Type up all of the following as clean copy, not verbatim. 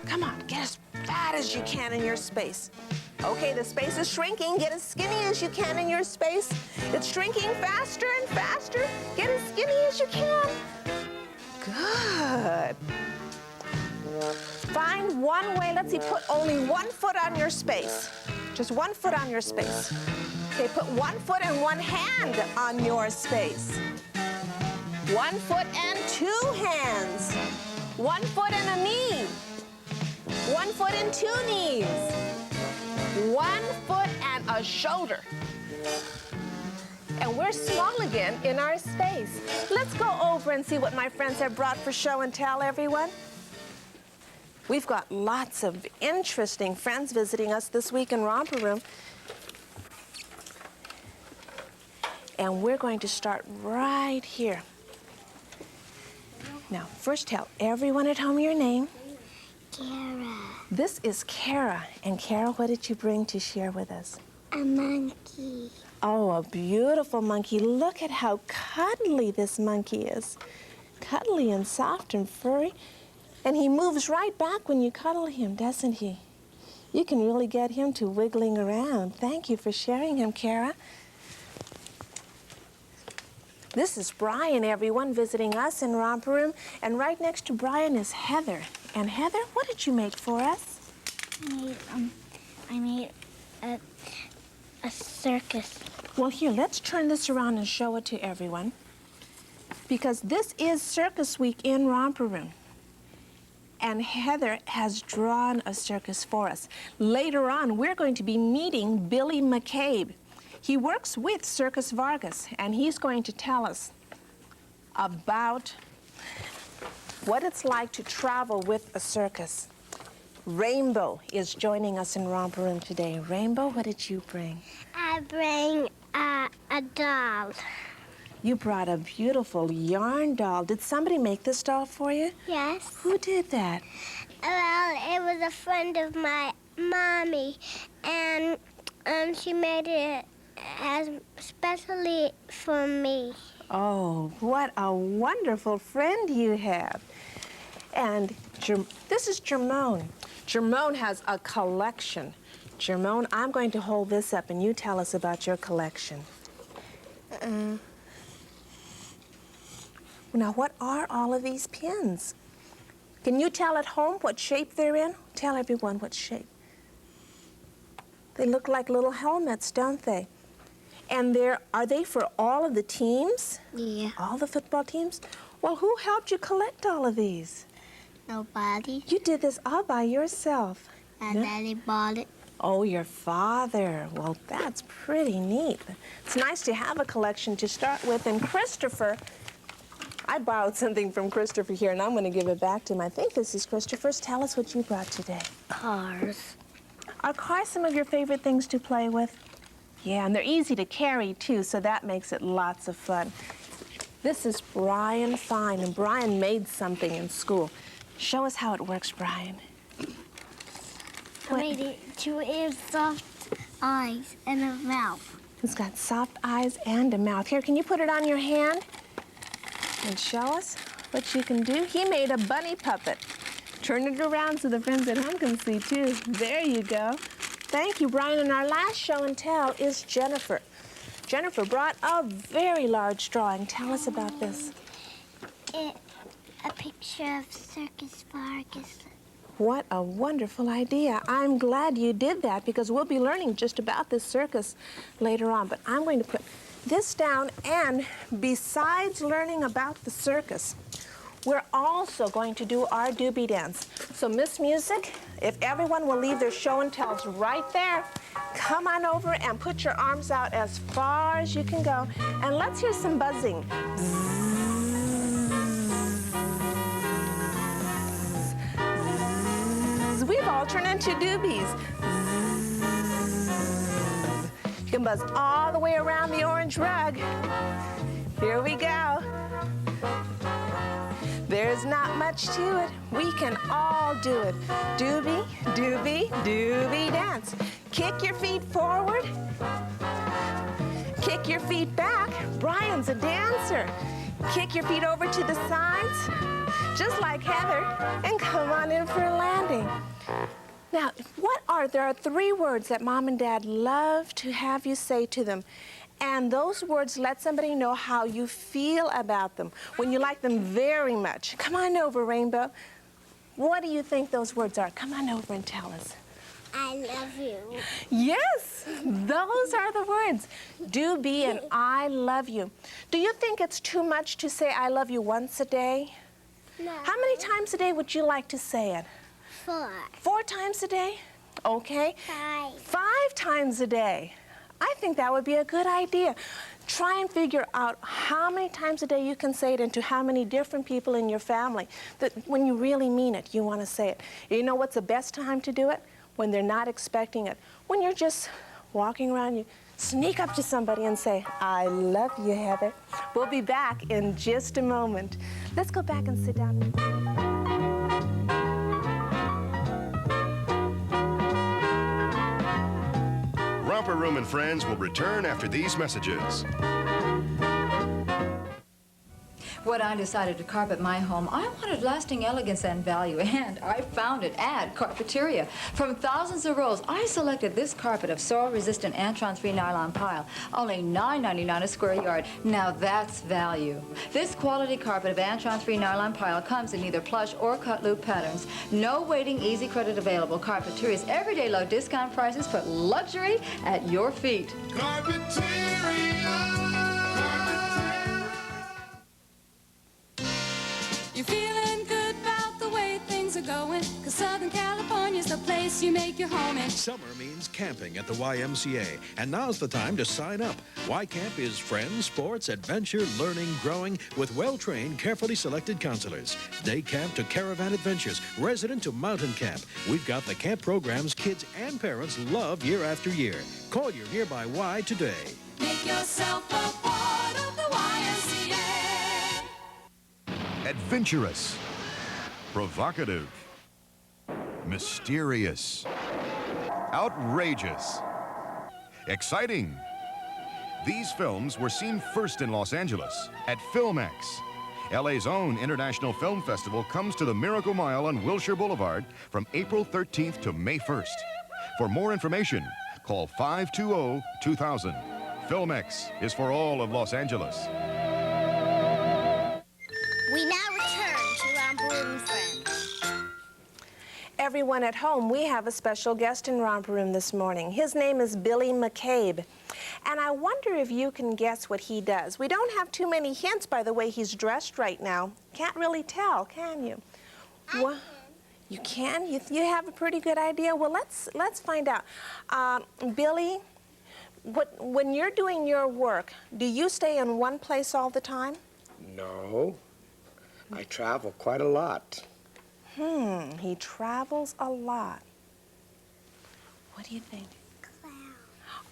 Come on, get as fat as you can in your space. Okay, the space is shrinking. Get as skinny as you can in your space. It's shrinking faster and faster. Get as skinny as you can. Good. Find one way. Let's see, put only 1 foot on your space. Just 1 foot on your space. Okay, put 1 foot and 1 hand on your space. 1 foot and 2 hands. 1 foot and a knee. 1 foot and 2 knees. 1 foot and a shoulder. And we're small again in our space. Let's go over and see what my friends have brought for show and tell, everyone. We've got lots of interesting friends visiting us this week in Romper Room. And we're going to start right here. Now, first tell everyone at home your name. Kara. This is Kara. And Kara, what did you bring to share with us? A monkey. Oh, a beautiful monkey. Look at how cuddly this monkey is. Cuddly and soft and furry. And he moves right back when you cuddle him, doesn't he? You can really get him to wiggling around. Thank you for sharing him, Kara. This is Brian, everyone, visiting us in Romper Room. And right next to Brian is Heather. And Heather, what did you make for us? I made a circus. Well, here, let's turn this around and show it to everyone. Because this is Circus Week in Romper Room. And Heather has drawn a circus for us. Later on, we're going to be meeting Billy McCabe. He works with Circus Vargas, and he's going to tell us about what it's like to travel with a circus. Rainbow is joining us in Romper Room today. Rainbow, what did you bring? I bring a doll. You brought a beautiful yarn doll. Did somebody make this doll for you? Yes. Who did that? Well, it was a friend of my mommy, and she made it especially for me. Oh, what a wonderful friend you have. And this is Jermone. Jermone has a collection. Jermone, I'm going to hold this up and you tell us about your collection. Now, what are all of these pins? Can you tell at home what shape they're in? Tell everyone what shape. They look like little helmets, don't they? And are they for all of the teams? Yeah. All the football teams? Well, who helped you collect all of these? Nobody. You did this all by yourself. My daddy bought it. Oh, your father. Well, that's pretty neat. It's nice to have a collection to start with. And Christopher, I borrowed something from Christopher here, and I'm going to give it back to him. I think this is Christopher's. Tell us what you brought today. Cars. Are cars some of your favorite things to play with? Yeah, and they're easy to carry, too, so that makes it lots of fun. This is Brian Fine, and Brian made something in school. Show us how it works, Brian. I made it to have soft eyes and a mouth. It's got soft eyes and a mouth. Here, can you put it on your hand and show us what you can do? He made a bunny puppet. Turn it around so the friends at home can see, too. There you go. Thank you, Brian. And our last show and tell is Jennifer. Jennifer brought a very large drawing. Tell us about this. A picture of Circus Vargas. What a wonderful idea. I'm glad you did that because we'll be learning just about this circus later on. But I'm going to put this down, and besides learning about the circus, we're also going to do our Doobie dance. So Miss Music, if everyone will leave their show and tells right there, come on over and put your arms out as far as you can go. And let's hear some buzzing. We've all turned into doobies. You can buzz all the way around the orange rug. Here we go. There's not much to it. We can all do it. Doobie, doobie, doobie dance. Kick your feet forward. Kick your feet back. Brian's a dancer. Kick your feet over to the sides, just like Heather, and come on in for a landing. Now, there are 3 words that Mom and Dad love to have you say to them. And those words let somebody know how you feel about them, when you like them very much. Come on over, Rainbow. What do you think those words are? Come on over and tell us. I love you. Yes, those are the words. Doobie and I love you. Do you think it's too much to say I love you once a day? No. How many times a day would you like to say it? 4. 4 times a day? Okay. 5. 5 times a day. I think that would be a good idea. Try and figure out how many times a day you can say it and to how many different people in your family. That when you really mean it, you want to say it. You know what's the best time to do it? When they're not expecting it. When you're just walking around, you sneak up to somebody and say, I love you, Heather. We'll be back in just a moment. Let's go back and sit down. Romper Room and Friends will return after these messages. When I decided to carpet my home, I wanted lasting elegance and value, and I found it at Carpeteria. From thousands of rolls, I selected this carpet of soil-resistant Antron-free nylon pile, only $9.99 a square yard. Now that's value. This quality carpet of Antron-free nylon pile comes in either plush or cut loop patterns. No waiting, easy credit available. Carpeteria's everyday low discount prices put luxury at your feet. You're feeling good about the way things are going, 'cause Southern California's the place you make your home in. Summer means camping at the YMCA, and now's the time to sign up. Y Camp is friends, sports, adventure, learning, growing, with well-trained, carefully selected counselors. Day camp to caravan adventures, resident to mountain camp. We've got the camp programs kids and parents love year after year. Call your nearby Y today. Make yourself a part of the YMCA. Adventurous, provocative, mysterious, outrageous, exciting. These films were seen first in Los Angeles at FilmX. LA's own International Film Festival comes to the Miracle Mile on Wilshire Boulevard from April 13th to May 1st. For more information, call 520-2000. FilmX is for all of Los Angeles. We now return to Romper Room and Friends. Everyone at home, we have a special guest in Romper Room this morning. His name is Billy McCabe. And I wonder if you can guess what he does. We don't have too many hints by the way he's dressed right now. Can't really tell, can you? Well, you can? You have a pretty good idea? Well, let's find out. Billy, when you're doing your work, do you stay in one place all the time? No. I travel quite a lot. He travels a lot. What do you think? Clown.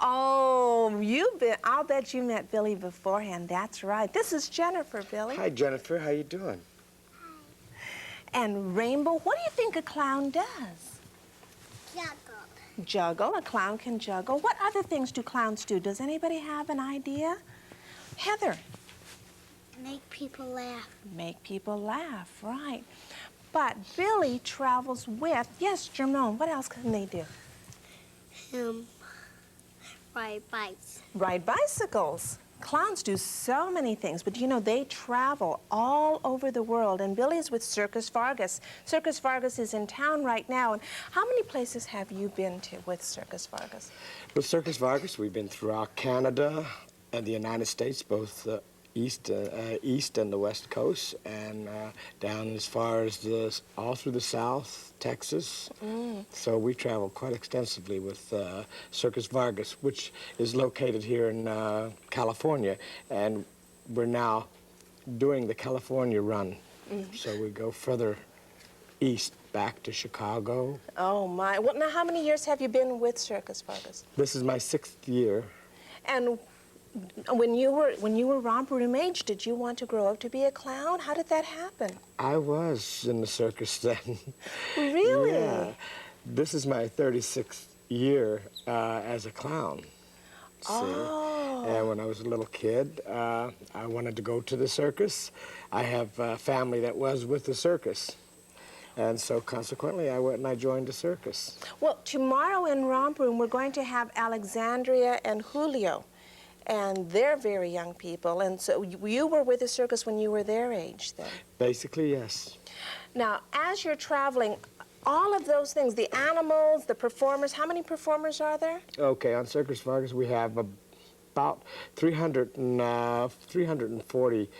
Oh, I'll bet you met Billy beforehand. That's right. This is Jennifer, Billy. Hi, Jennifer. How you doing? And Rainbow, what do you think a clown does? Juggle. Juggle. A clown can juggle. What other things do clowns do? Does anybody have an idea? Heather. Make people laugh. Make people laugh, right. But Billy travels with, yes, Jermone, what else can they do? Ride bikes. Ride bicycles. Clowns do so many things, but you know, they travel all over the world, and Billy's with Circus Vargas. Circus Vargas is in town right now, and how many places have you been to with Circus Vargas? With Circus Vargas, we've been throughout Canada and the United States, both east and the west coast, and down as far as all through the south, Texas. So we travel quite extensively with Circus Vargas, which is located here in California, and we're now doing the California run. So we go further east, back to Chicago. Oh my! Well, now how many years have you been with Circus Vargas? This is my 6th year. And when you were Romper Room age, did you want to grow up to be a clown? How did that happen? I was in the circus then. Really? Yeah. This is my 36th year as a clown. Oh. And when I was a little kid, I wanted to go to the circus. I have a family that was with the circus. And so consequently, I went and I joined the circus. Well, tomorrow in Romper Room, we're going to have Alexandria and Julio. And they're very young people. And so you were with the circus when you were their age then? Basically, yes. Now, as you're traveling, all of those things, the animals, the performers, how many performers are there? Okay, on Circus Vargas, we have about 340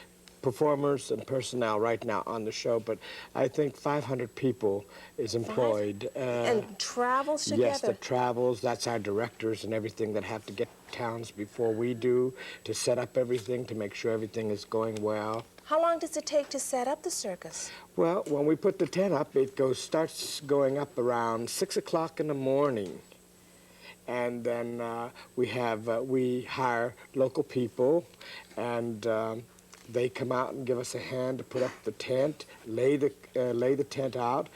performers and personnel right now on the show, but I think 500 people is employed. And travels together? Yes, that travels. That's our directors and everything that have to get to towns before we do to set up everything, to make sure everything is going well. How long does it take to set up the circus? Well, when we put the tent up, it starts going up around 6 o'clock in the morning. And then we hire local people, and they come out and give us a hand to put up the tent, lay the tent out,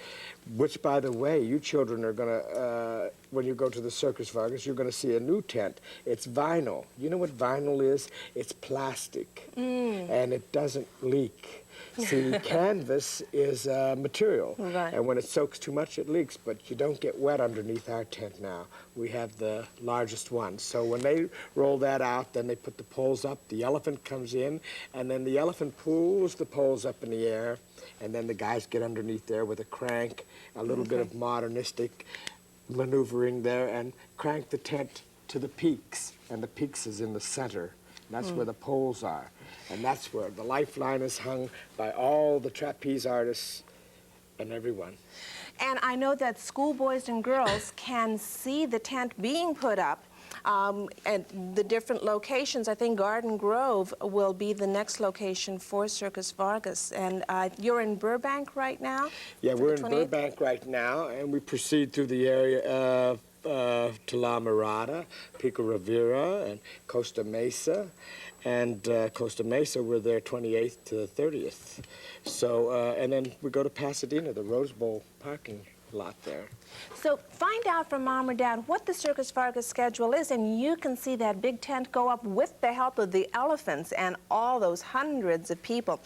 which, by the way, you children are going to, when you go to the Circus Vargas, you're going to see a new tent. It's vinyl. You know what vinyl is? It's plastic, and it doesn't leak. See, canvas is material, right. And when it soaks too much, it leaks, but you don't get wet underneath our tent now. We have the largest one. So when they roll that out, then they put the poles up, the elephant comes in, and then the elephant pulls the poles up in the air, and then the guys get underneath there with a crank, a little bit of modernistic maneuvering there, and crank the tent to the peaks, and the peaks is in the center. That's where the poles are. And that's where the lifeline is hung by all the trapeze artists and everyone. And I know that schoolboys and girls can see the tent being put up at the different locations. I think Garden Grove will be the next location for Circus Vargas. And you're in Burbank right now? Yeah, we're in Burbank right now, and we proceed through the area of to La Mirada, Pico Rivera, and Costa Mesa. And Costa Mesa, we're there 28th to the 30th. So, and then we go to Pasadena, the Rose Bowl parking lot there. So find out from Mom or Dad what the Circus Vargas schedule is, and you can see that big tent go up with the help of the elephants and all those hundreds of people.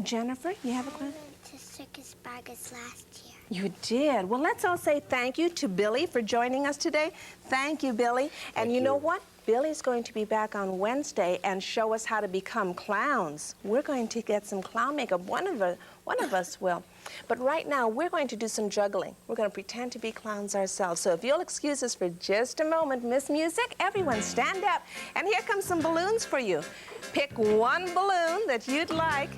Jennifer, you have a question? I went to Circus Vargas last year. You did. Well, let's all say thank you to Billy for joining us today. Thank you, Billy. And you know what? Billy's going to be back on Wednesday and show us how to become clowns. We're going to get some clown makeup. One of us will. But right now, we're going to do some juggling. We're going to pretend to be clowns ourselves. So if you'll excuse us for just a moment, Miss Music, everyone stand up. And here come some balloons for you. Pick one balloon that you'd like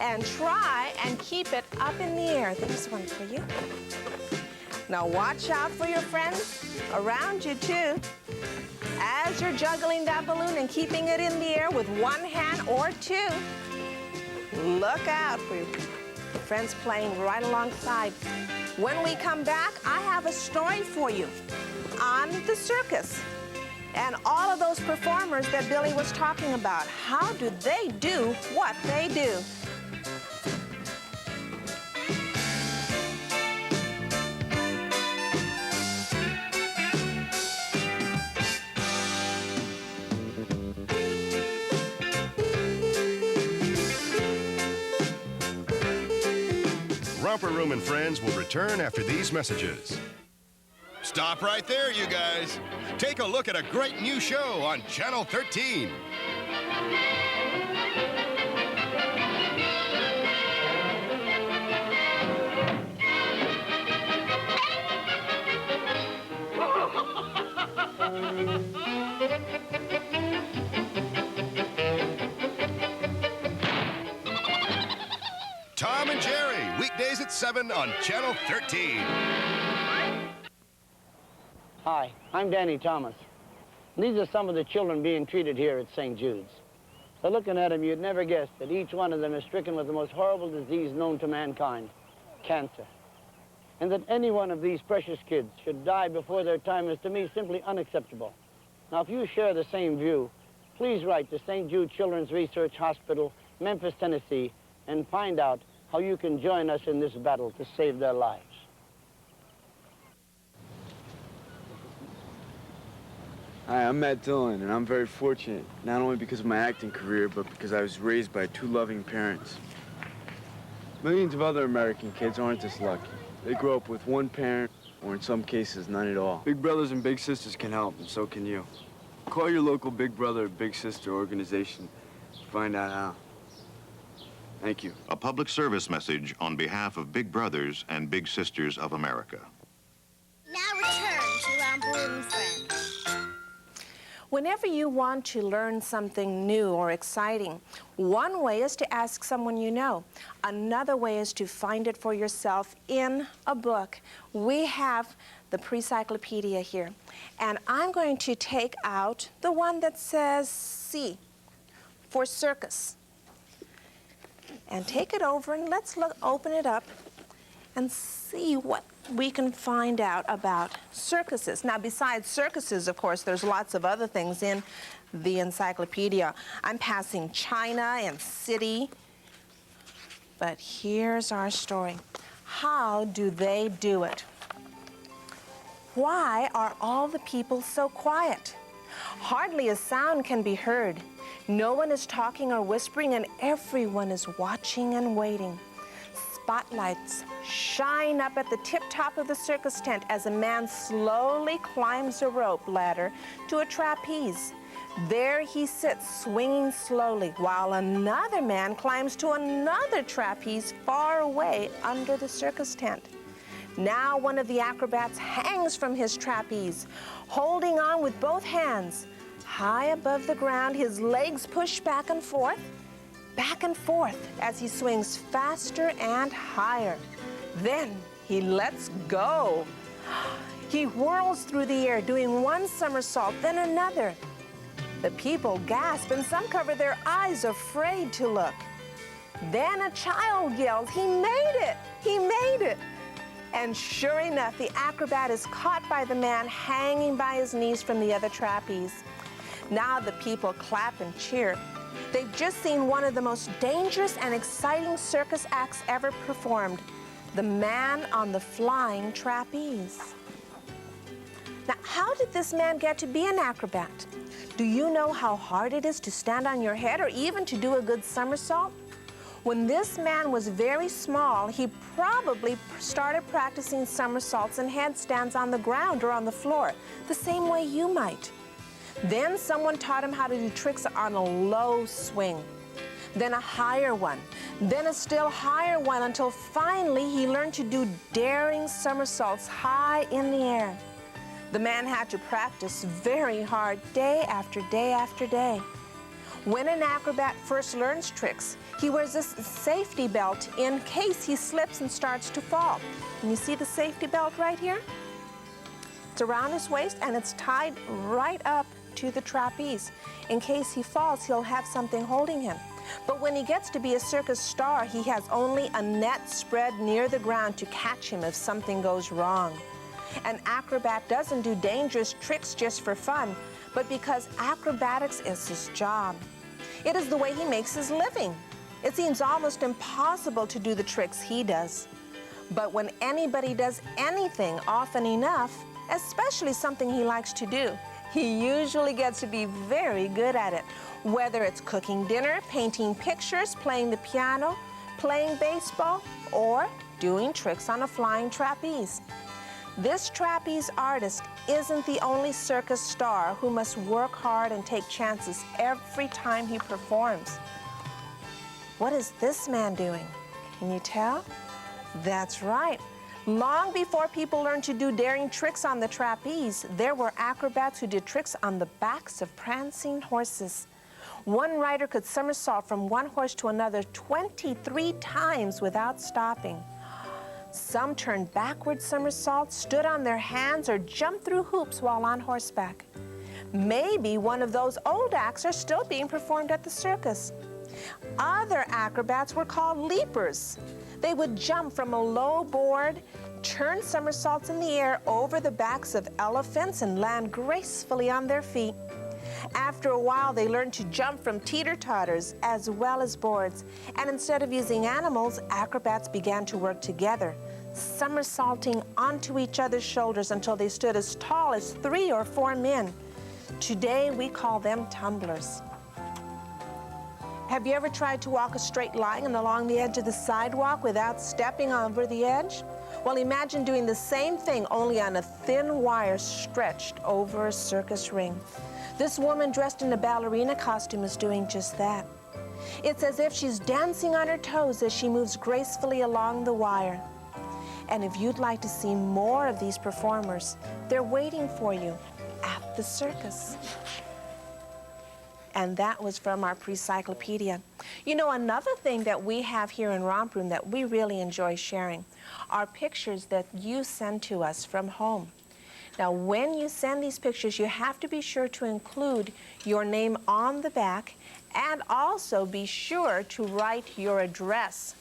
and try and keep it up in the air. There's one for you. Now watch out for your friends around you, too. As you're juggling that balloon and keeping it in the air with one hand or two, look out for your friends playing right alongside. When we come back, I have a story for you on the circus and all of those performers that Billy was talking about. How do they do what they do? Romper Room and Friends will return after these messages. Stop right there, you guys. Take a look at a great new show on Channel 13. Tom and Jerry, weekdays at 7 on Channel 13. Hi, I'm Danny Thomas. These are some of the children being treated here at St. Jude's. So looking at them, you'd never guess that each one of them is stricken with the most horrible disease known to mankind, cancer. And that any one of these precious kids should die before their time is, to me, simply unacceptable. Now, if you share the same view, please write to St. Jude Children's Research Hospital, Memphis, Tennessee, and find out how you can join us in this battle to save their lives. Hi, I'm Matt Dillon, and I'm very fortunate, not only because of my acting career, but because I was raised by 2 loving parents. Millions of other American kids aren't this lucky. They grow up with 1 parent, or in some cases, none at all. Big brothers and big sisters can help, and so can you. Call your local Big Brother or Big Sister organization to find out how. Thank you. A public service message on behalf of Big Brothers and Big Sisters of America. Now return to Romper Room Friends. Whenever you want to learn something new or exciting, one way is to ask someone you know. Another way is to find it for yourself in a book. We have the pre-cyclopedia here, and I'm going to take out the one that says C for circus. And take it over and let's open it up and see what we can find out about circuses. Now, besides circuses, of course, there's lots of other things in the encyclopedia. I'm passing China and city, but here's our story. How do they do it? Why are all the people so quiet? Hardly a sound can be heard. No one is talking or whispering, and everyone is watching and waiting. Spotlights shine up at the tip-top of the circus tent as a man slowly climbs a rope ladder to a trapeze. There he sits, swinging slowly, while another man climbs to another trapeze far away under the circus tent. Now one of the acrobats hangs from his trapeze, holding on with both hands. High above the ground, his legs push back and forth as he swings faster and higher. Then he lets go. He whirls through the air, doing one somersault, then another. The people gasp, and some cover their eyes, afraid to look. Then a child yells, "He made it! He made it!" And sure enough, the acrobat is caught by the man hanging by his knees from the other trapeze. Now the people clap and cheer. They've just seen one of the most dangerous and exciting circus acts ever performed, the man on the flying trapeze. Now, how did this man get to be an acrobat? Do you know how hard it is to stand on your head or even to do a good somersault? When this man was very small, he probably started practicing somersaults and handstands on the ground or on the floor, the same way you might. Then someone taught him how to do tricks on a low swing, then a higher one, then a still higher one, until finally he learned to do daring somersaults high in the air. The man had to practice very hard day after day after day. When an acrobat first learns tricks, he wears this safety belt in case he slips and starts to fall. Can you see the safety belt right here? It's around his waist and it's tied right up to the trapeze. In case he falls, he'll have something holding him. But when he gets to be a circus star, he has only a net spread near the ground to catch him if something goes wrong. An acrobat doesn't do dangerous tricks just for fun, but because acrobatics is his job. It is the way he makes his living. It seems almost impossible to do the tricks he does. But when anybody does anything often enough, especially something he likes to do, he usually gets to be very good at it. Whether it's cooking dinner, painting pictures, playing the piano, playing baseball, or doing tricks on a flying trapeze. This trapeze artist isn't the only circus star who must work hard and take chances every time he performs. What is this man doing? Can you tell? That's right. Long before people learned to do daring tricks on the trapeze, there were acrobats who did tricks on the backs of prancing horses. One rider could somersault from one horse to another 23 times without stopping. Some turned backward somersaults, stood on their hands, or jumped through hoops while on horseback. Maybe one of those old acts are still being performed at the circus. Other acrobats were called leapers. They would jump from a low board, turn somersaults in the air over the backs of elephants, and land gracefully on their feet. After a while, they learned to jump from teeter-totters as well as boards. And instead of using animals, acrobats began to work together, somersaulting onto each other's shoulders until they stood as tall as 3 or 4 men. Today, we call them tumblers. Have you ever tried to walk a straight line along the edge of the sidewalk without stepping over the edge? Well, imagine doing the same thing, only on a thin wire stretched over a circus ring. This woman dressed in a ballerina costume is doing just that. It's as if she's dancing on her toes as she moves gracefully along the wire. And if you'd like to see more of these performers, they're waiting for you at the circus. And that was from our pre-cyclopedia. You know, another thing that we have here in Romper Room that we really enjoy sharing are pictures that you send to us from home. Now, when you send these pictures, you have to be sure to include your name on the back and also be sure to write your address.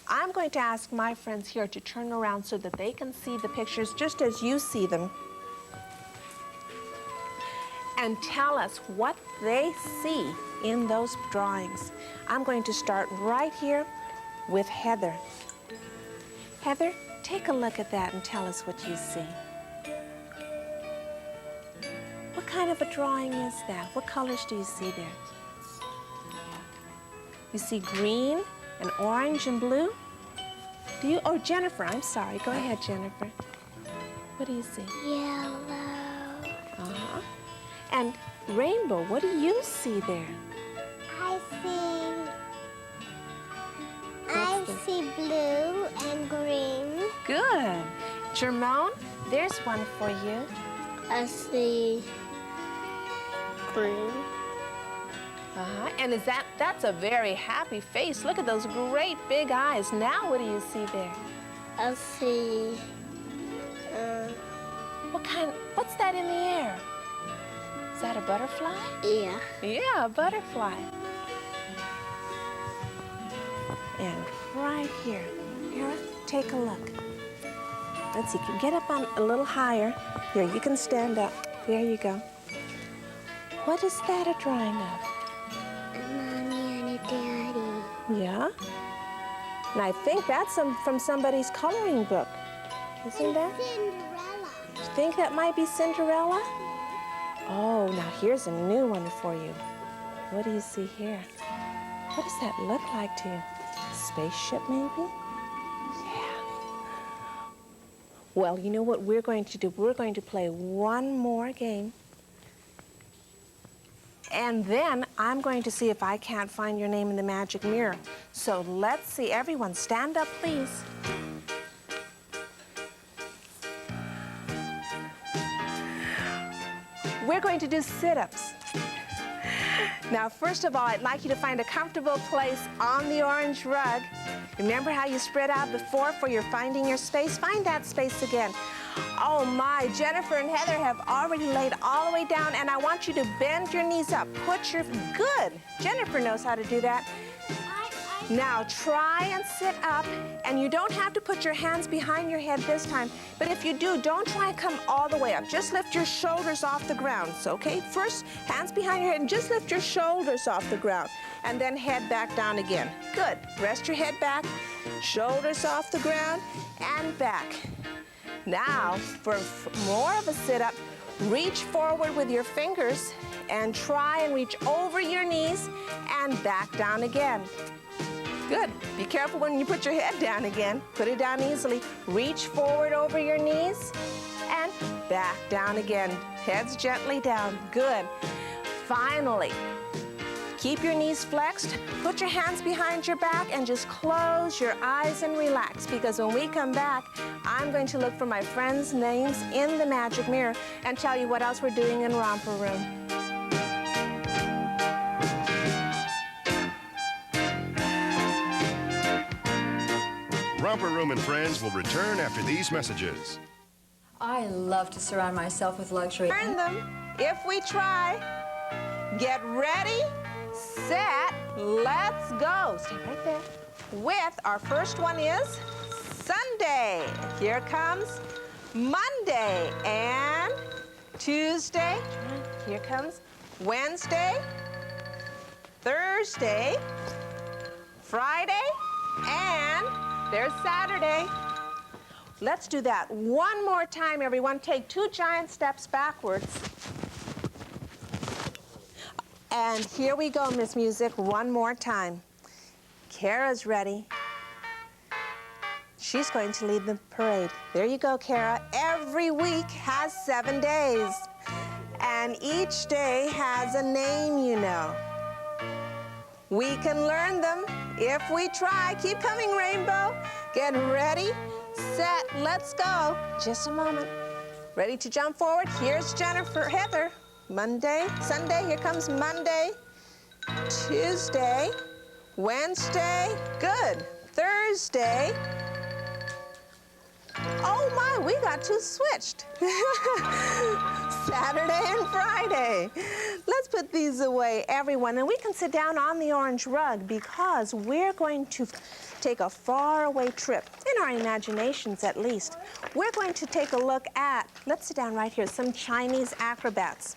I'm going to ask my friends here to turn around so that they can see the pictures just as you see them, and tell us what they see in those drawings. I'm going to start right here with Heather. Heather, take a look at that and tell us what you see. What kind of a drawing is that? What colors do you see there? You see green and orange and blue? Do you? Oh, Jennifer, I'm sorry. Go ahead, Jennifer. What do you see? Yellow. Uh-huh. And Rainbow, what do you see there? I see blue and green. Good. Jermone, there's one for you. I see green. Uh-huh. And that's a very happy face. Look at those great big eyes. Now what do you see there? I see, what's that in the air? Is that a butterfly? yeah. Yeah, a butterfly. And right here, take a look. Let's see, get up on a little higher. Here, you can stand up. There you go. What is that a drawing of? A mommy and a daddy. Yeah? And I think that's from somebody's coloring book. Isn't that? Cinderella. You think that might be Cinderella? Oh, now here's a new one for you. What do you see here? What does that look like to you? A spaceship, maybe? Yeah. Well, you know what we're going to do? We're going to play one more game. And then I'm going to see if I can't find your name in the magic mirror. So let's see. Everyone, stand up, please. We're going to do sit-ups. Now, first of all, I'd like you to find a comfortable place on the orange rug. Remember how you spread out before for your finding your space? Find that space again. Oh my, Jennifer and Heather have already laid all the way down, and I want you to bend your knees up. Good. Jennifer knows how to do that. Now try and sit up, and you don't have to put your hands behind your head this time, but if you do, don't try and come all the way up. Just lift your shoulders off the ground, so, okay? First, hands behind your head, and just lift your shoulders off the ground, and then head back down again. Good. Rest your head back, shoulders off the ground, and back. Now, for more of a sit-up, reach forward with your fingers, and try and reach over your knees, and back down again. Good. Be careful when you put your head down again. Put it down easily. Reach forward over your knees and back down again. Heads gently down. Good. Finally, keep your knees flexed. Put your hands behind your back and just close your eyes and relax, because when we come back, I'm going to look for my friends' names in the magic mirror and tell you what else we're doing in Romper Room. Romper Room and Friends will return after these messages. I love to surround myself with luxury. Turn them if we try. Get ready, set, let's go. Stay right there. With our first one is Sunday. Here comes Monday and Tuesday. Here comes Wednesday, Thursday, Friday, and there's Saturday. Let's do that one more time, everyone. Take 2 giant steps backwards. And here we go, Miss Music, one more time. Kara's ready. She's going to lead the parade. There you go, Kara. Every week has 7 days. And each day has a name, you know. We can learn them if we try. Keep coming, Rainbow. Get ready, set, let's go. Just a moment. Ready to jump forward? Here's Jennifer, Heather. Monday, Sunday, here comes Monday. Tuesday, Wednesday, good. Thursday. Oh my, we got two switched. Saturday and Friday. Let's put these away, everyone, and we can sit down on the orange rug because we're going to take a faraway trip, in our imaginations at least. We're going to take a look at, let's sit down right here, some Chinese acrobats.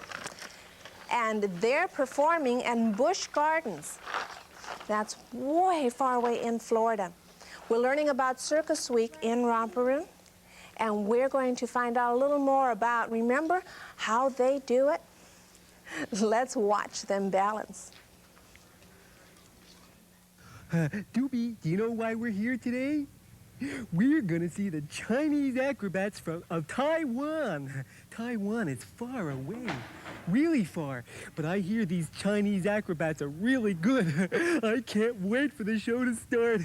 And they're performing in Busch Gardens. That's way far away in Florida. We're learning about Circus Week in Romper Room, and we're going to find out a little more about, remember, how they do it? Let's watch them balance. Doobie, do you know why we're here today? We're gonna see the Chinese acrobats of Taiwan. Taiwan is far away, really far, but I hear these Chinese acrobats are really good. I can't wait for the show to start.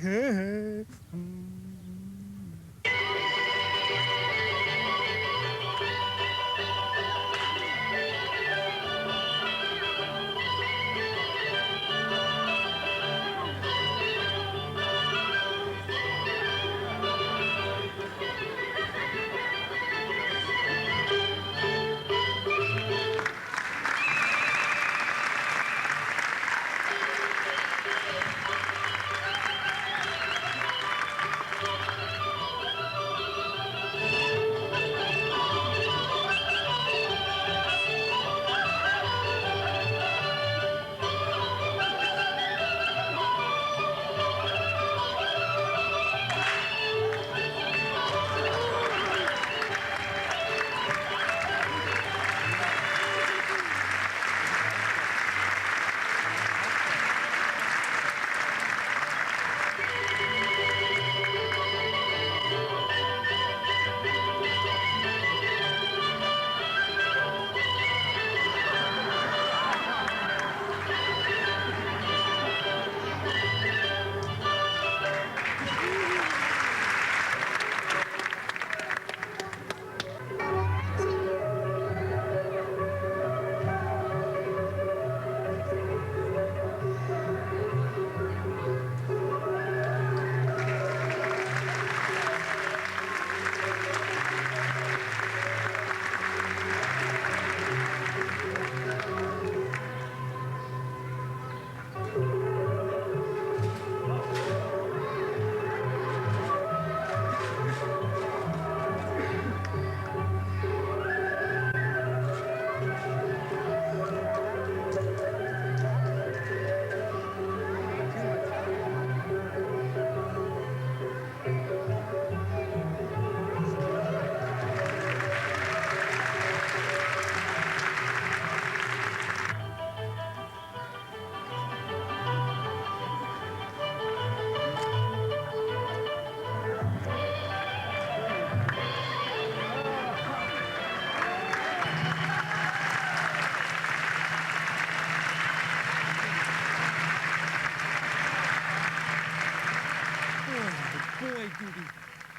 Boy, Doobie,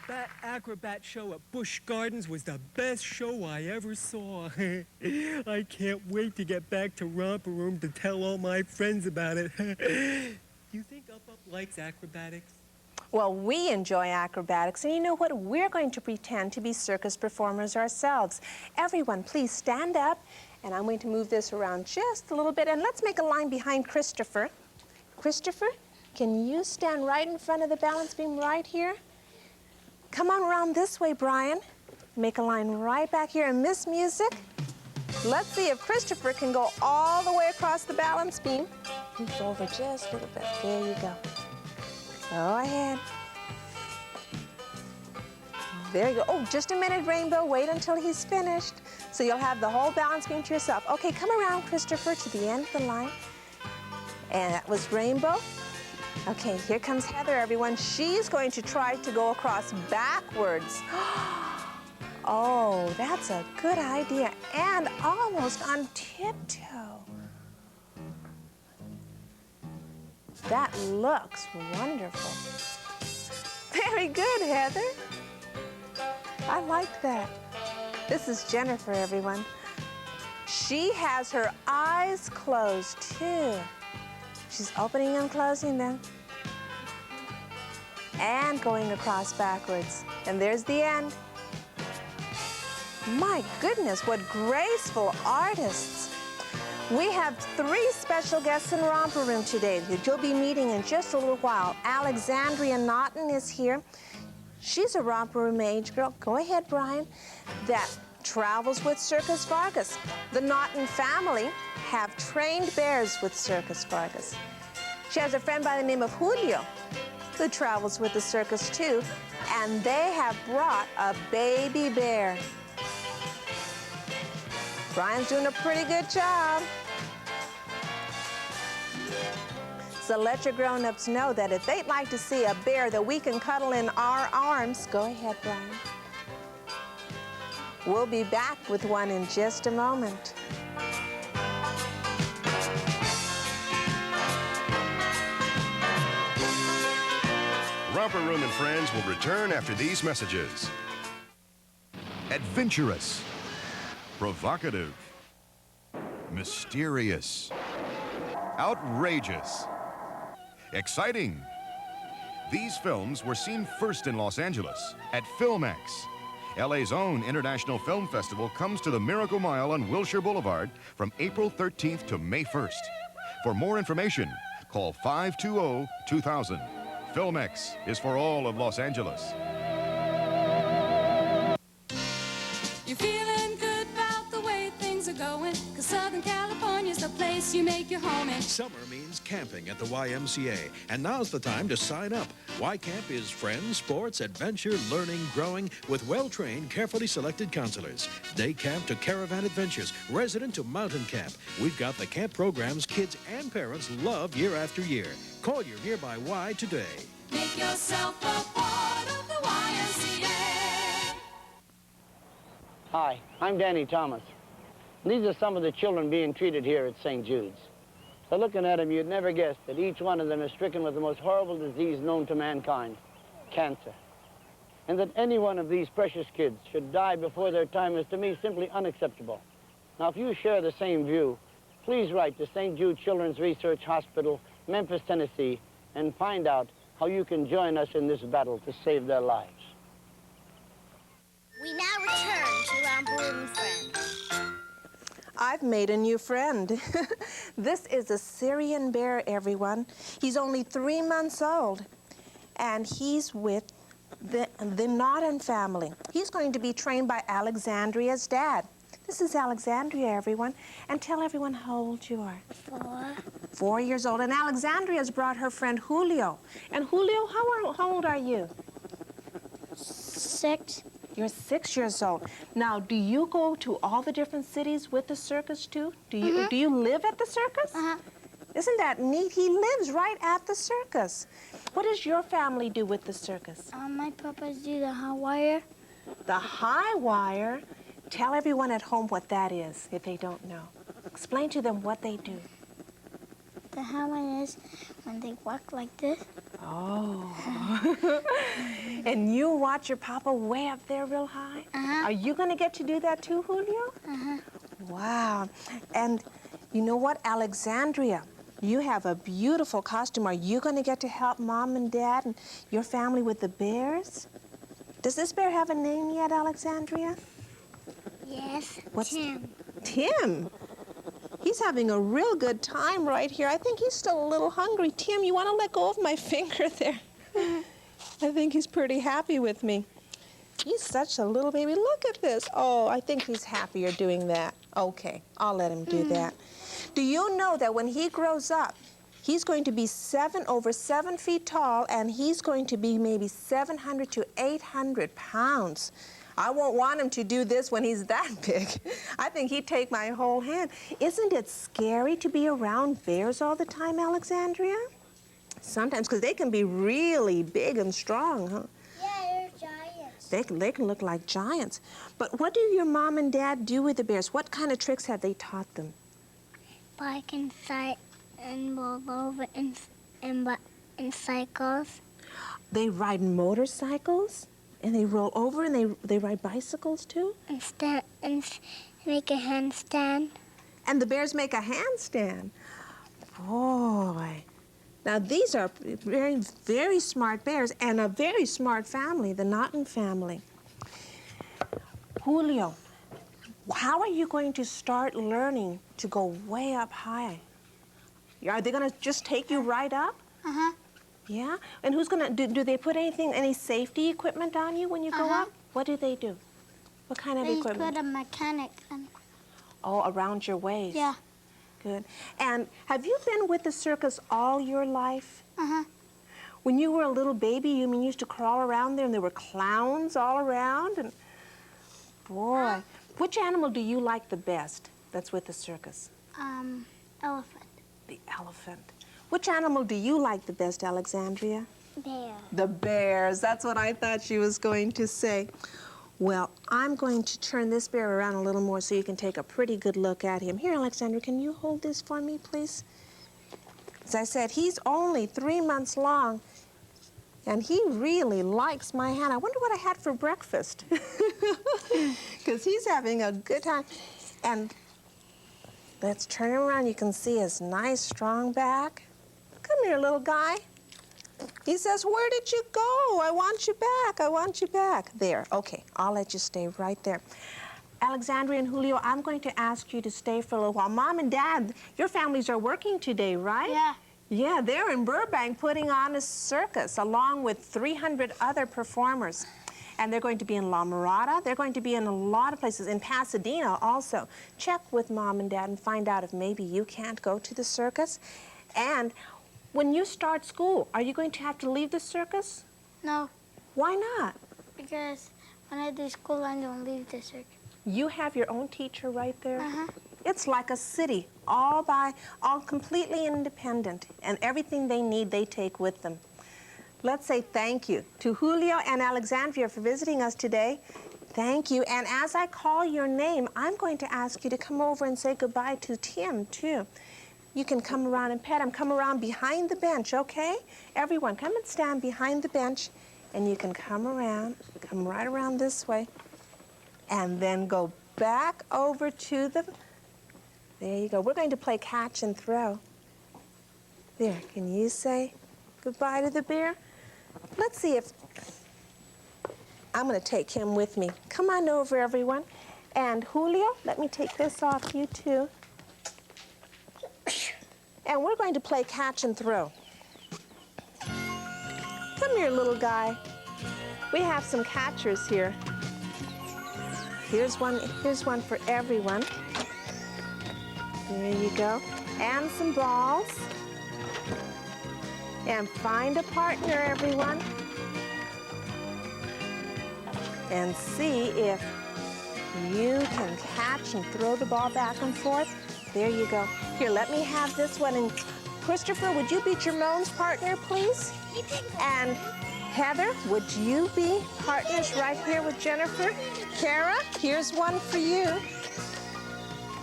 that acrobat show at Busch Gardens was the best show I ever saw. I can't wait to get back to Romper Room to tell all my friends about it. You think Up likes acrobatics? Well, we enjoy acrobatics, and you know what? We're going to pretend to be circus performers ourselves. Everyone, please stand up, and I'm going to move this around just a little bit, and let's make a line behind Christopher. Christopher, can you stand right in front of the balance beam right here? Come on around this way, Brian. Make a line right back here, and Miss Music, let's see if Christopher can go all the way across the balance beam. Move over just a little bit. There you go. Go ahead. There you go. Oh, just a minute, Rainbow. Wait until he's finished. So you'll have the whole balance beam to yourself. Okay, come around, Christopher, to the end of the line. And that was Rainbow. Okay, here comes Heather, everyone. She's going to try to go across backwards. Oh, that's a good idea. And almost on tiptoe. That looks wonderful. Very good, Heather. I like that. This is Jennifer, everyone. She has her eyes closed, too. She's opening and closing them. And going across backwards. And there's the end. My goodness, what graceful artists. We have 3 special guests in Romper Room today that you'll be meeting in just a little while. Alexandria Naughton is here. She's a Romper Room age girl. Go ahead, Brian. That travels with Circus Vargas. The Naughton family have trained bears with Circus Vargas. She has a friend by the name of Julio who travels with the circus too, and they have brought a baby bear. Brian's doing a pretty good job. So let your grown-ups know that if they'd like to see a bear that we can cuddle in our arms, go ahead, Brian. We'll be back with one in just a moment. Romper Room and Friends will return after these messages. Adventurous, provocative, mysterious, outrageous, exciting. These films were seen first in Los Angeles at FilmX. LA's own International Film Festival comes to the Miracle Mile on Wilshire Boulevard from April 13th to May 1st. For more information, call 520-2000. FilmX is for all of Los Angeles. You're feeling good about the way things are going, 'cause Southern California's the place you make your home in. Summer means camping at the YMCA, and now's the time to sign up. Y Camp is friends, sports, adventure, learning, growing, with well-trained, carefully selected counselors. Day camp to caravan adventures, resident to mountain camp. We've got the camp programs kids and parents love year after year. Call your nearby Y today. Make yourself a part of the YMCA. Hi, I'm Danny Thomas. These are some of the children being treated here at St. Jude's. So looking at them, you'd never guess that each one of them is stricken with the most horrible disease known to mankind, cancer. And that any one of these precious kids should die before their time is, to me, simply unacceptable. Now, if you share the same view, please write to St. Jude Children's Research Hospital, Memphis, Tennessee, and find out how you can join us in this battle to save their lives. We now return to Romper Room and Friends. I've made a new friend. This is a Syrian bear, everyone. He's only 3 months old, and he's with the Naughton family. He's going to be trained by Alexandria's dad. This is Alexandria, everyone. And tell everyone how old you are. 4. 4 years old. And Alexandria's brought her friend Julio. And Julio, how old are you? 6. You're 6 years old. Now, do you go to all the different cities with the circus, too? Do you live at the circus? Isn't that neat? He lives right at the circus. What does your family do with the circus? My papas do the high wire. The high wire? Tell everyone at home what that is, if they don't know. Explain to them what they do. The high wire is when they walk like this. Oh. And you watch your papa way up there real high? Are you going to get to do that too, Julio? Wow. And you know what, Alexandria? You have a beautiful costume. Are you going to get to help Mom and Dad and your family with the bears? Does this bear have a name yet, Alexandria? Yes, What's Tim. Tim? He's having a real good time right here. I think he's still a little hungry. Tim, you want to let go of my finger there? I think he's pretty happy with me. He's such a little baby. Look at this. Oh, I think he's happier doing that. Okay, I'll let him do that. Do you know that when he grows up, he's going to be over 7 feet tall, and he's going to be maybe 700 to 800 pounds. I won't want him to do this when he's that big. I think he'd take my whole hand. Isn't it scary to be around bears all the time, Alexandria? Sometimes, because they can be really big and strong, huh? Yeah, they're giants. They can look like giants. But what do your mom and dad do with the bears? What kind of tricks have they taught them? Bike and sight and roll over and cycles. They ride motorcycles? And they roll over and they ride bicycles too? And stand and make a handstand. And the bears make a handstand. Boy. Now these are very, very smart bears and a very smart family, the Naughton family. Julio, how are you going to start learning to go way up high? Are they going to just take you right up? Uh-huh. Yeah? And who's going to, do they put any safety equipment on you when you go up? What do they do? What kind of equipment? They put a mechanic on. Oh, around your waist? Yeah. Good. And have you been with the circus all your life? Uh-huh. When you were a little baby, you mean you used to crawl around there and there were clowns all around? And boy, which animal do you like the best that's with the circus? Elephant. The elephant. Which animal do you like the best, Alexandria? Bear. The bears. That's what I thought she was going to say. Well, I'm going to turn this bear around a little more so you can take a pretty good look at him. Here, Alexandria, can you hold this for me, please? As I said, he's only 3 months long, and he really likes my hand. I wonder what I had for breakfast, because he's having a good time. And let's turn him around. You can see his nice, strong back. Come here, little guy. He says, where did you go? I want you back. I want you back. There. Okay, I'll let you stay right there. Alexandria and Julio, I'm going to ask you to stay for a little while. Mom and Dad, your families are working today, right? Yeah. Yeah, they're in Burbank putting on a circus along with 300 other performers. And they're going to be in La Mirada. They're going to be in a lot of places, in Pasadena also. Check with Mom and Dad and find out if maybe you can't go to the circus. And when you start school, are you going to have to leave the circus? No. Why not? Because when I do school, I don't leave the circus. You have your own teacher right there? Uh-huh. It's like a city, all completely independent, and everything they need, they take with them. Let's say thank you to Julio and Alexandria for visiting us today. Thank you. And as I call your name, I'm going to ask you to come over and say goodbye to Tim, too. You can come around and pet him. Come around behind the bench, okay? Everyone, come and stand behind the bench, and you can come around, come right around this way, and then go back over to the... There you go. We're going to play catch and throw. There, can you say goodbye to the bear? Let's see if... I'm going to take him with me. Come on over, everyone. And Julio, let me take this off you, too. And we're going to play catch and throw. Come here, little guy. We have some catchers here. Here's one for everyone. There you go. And some balls. And find a partner, everyone. And see if you can catch and throw the ball back and forth. There you go. Here, let me have this one. And Christopher, would you be Jermone's partner, please? And Heather, would you be partners right here with Jennifer? Kara, here's one for you.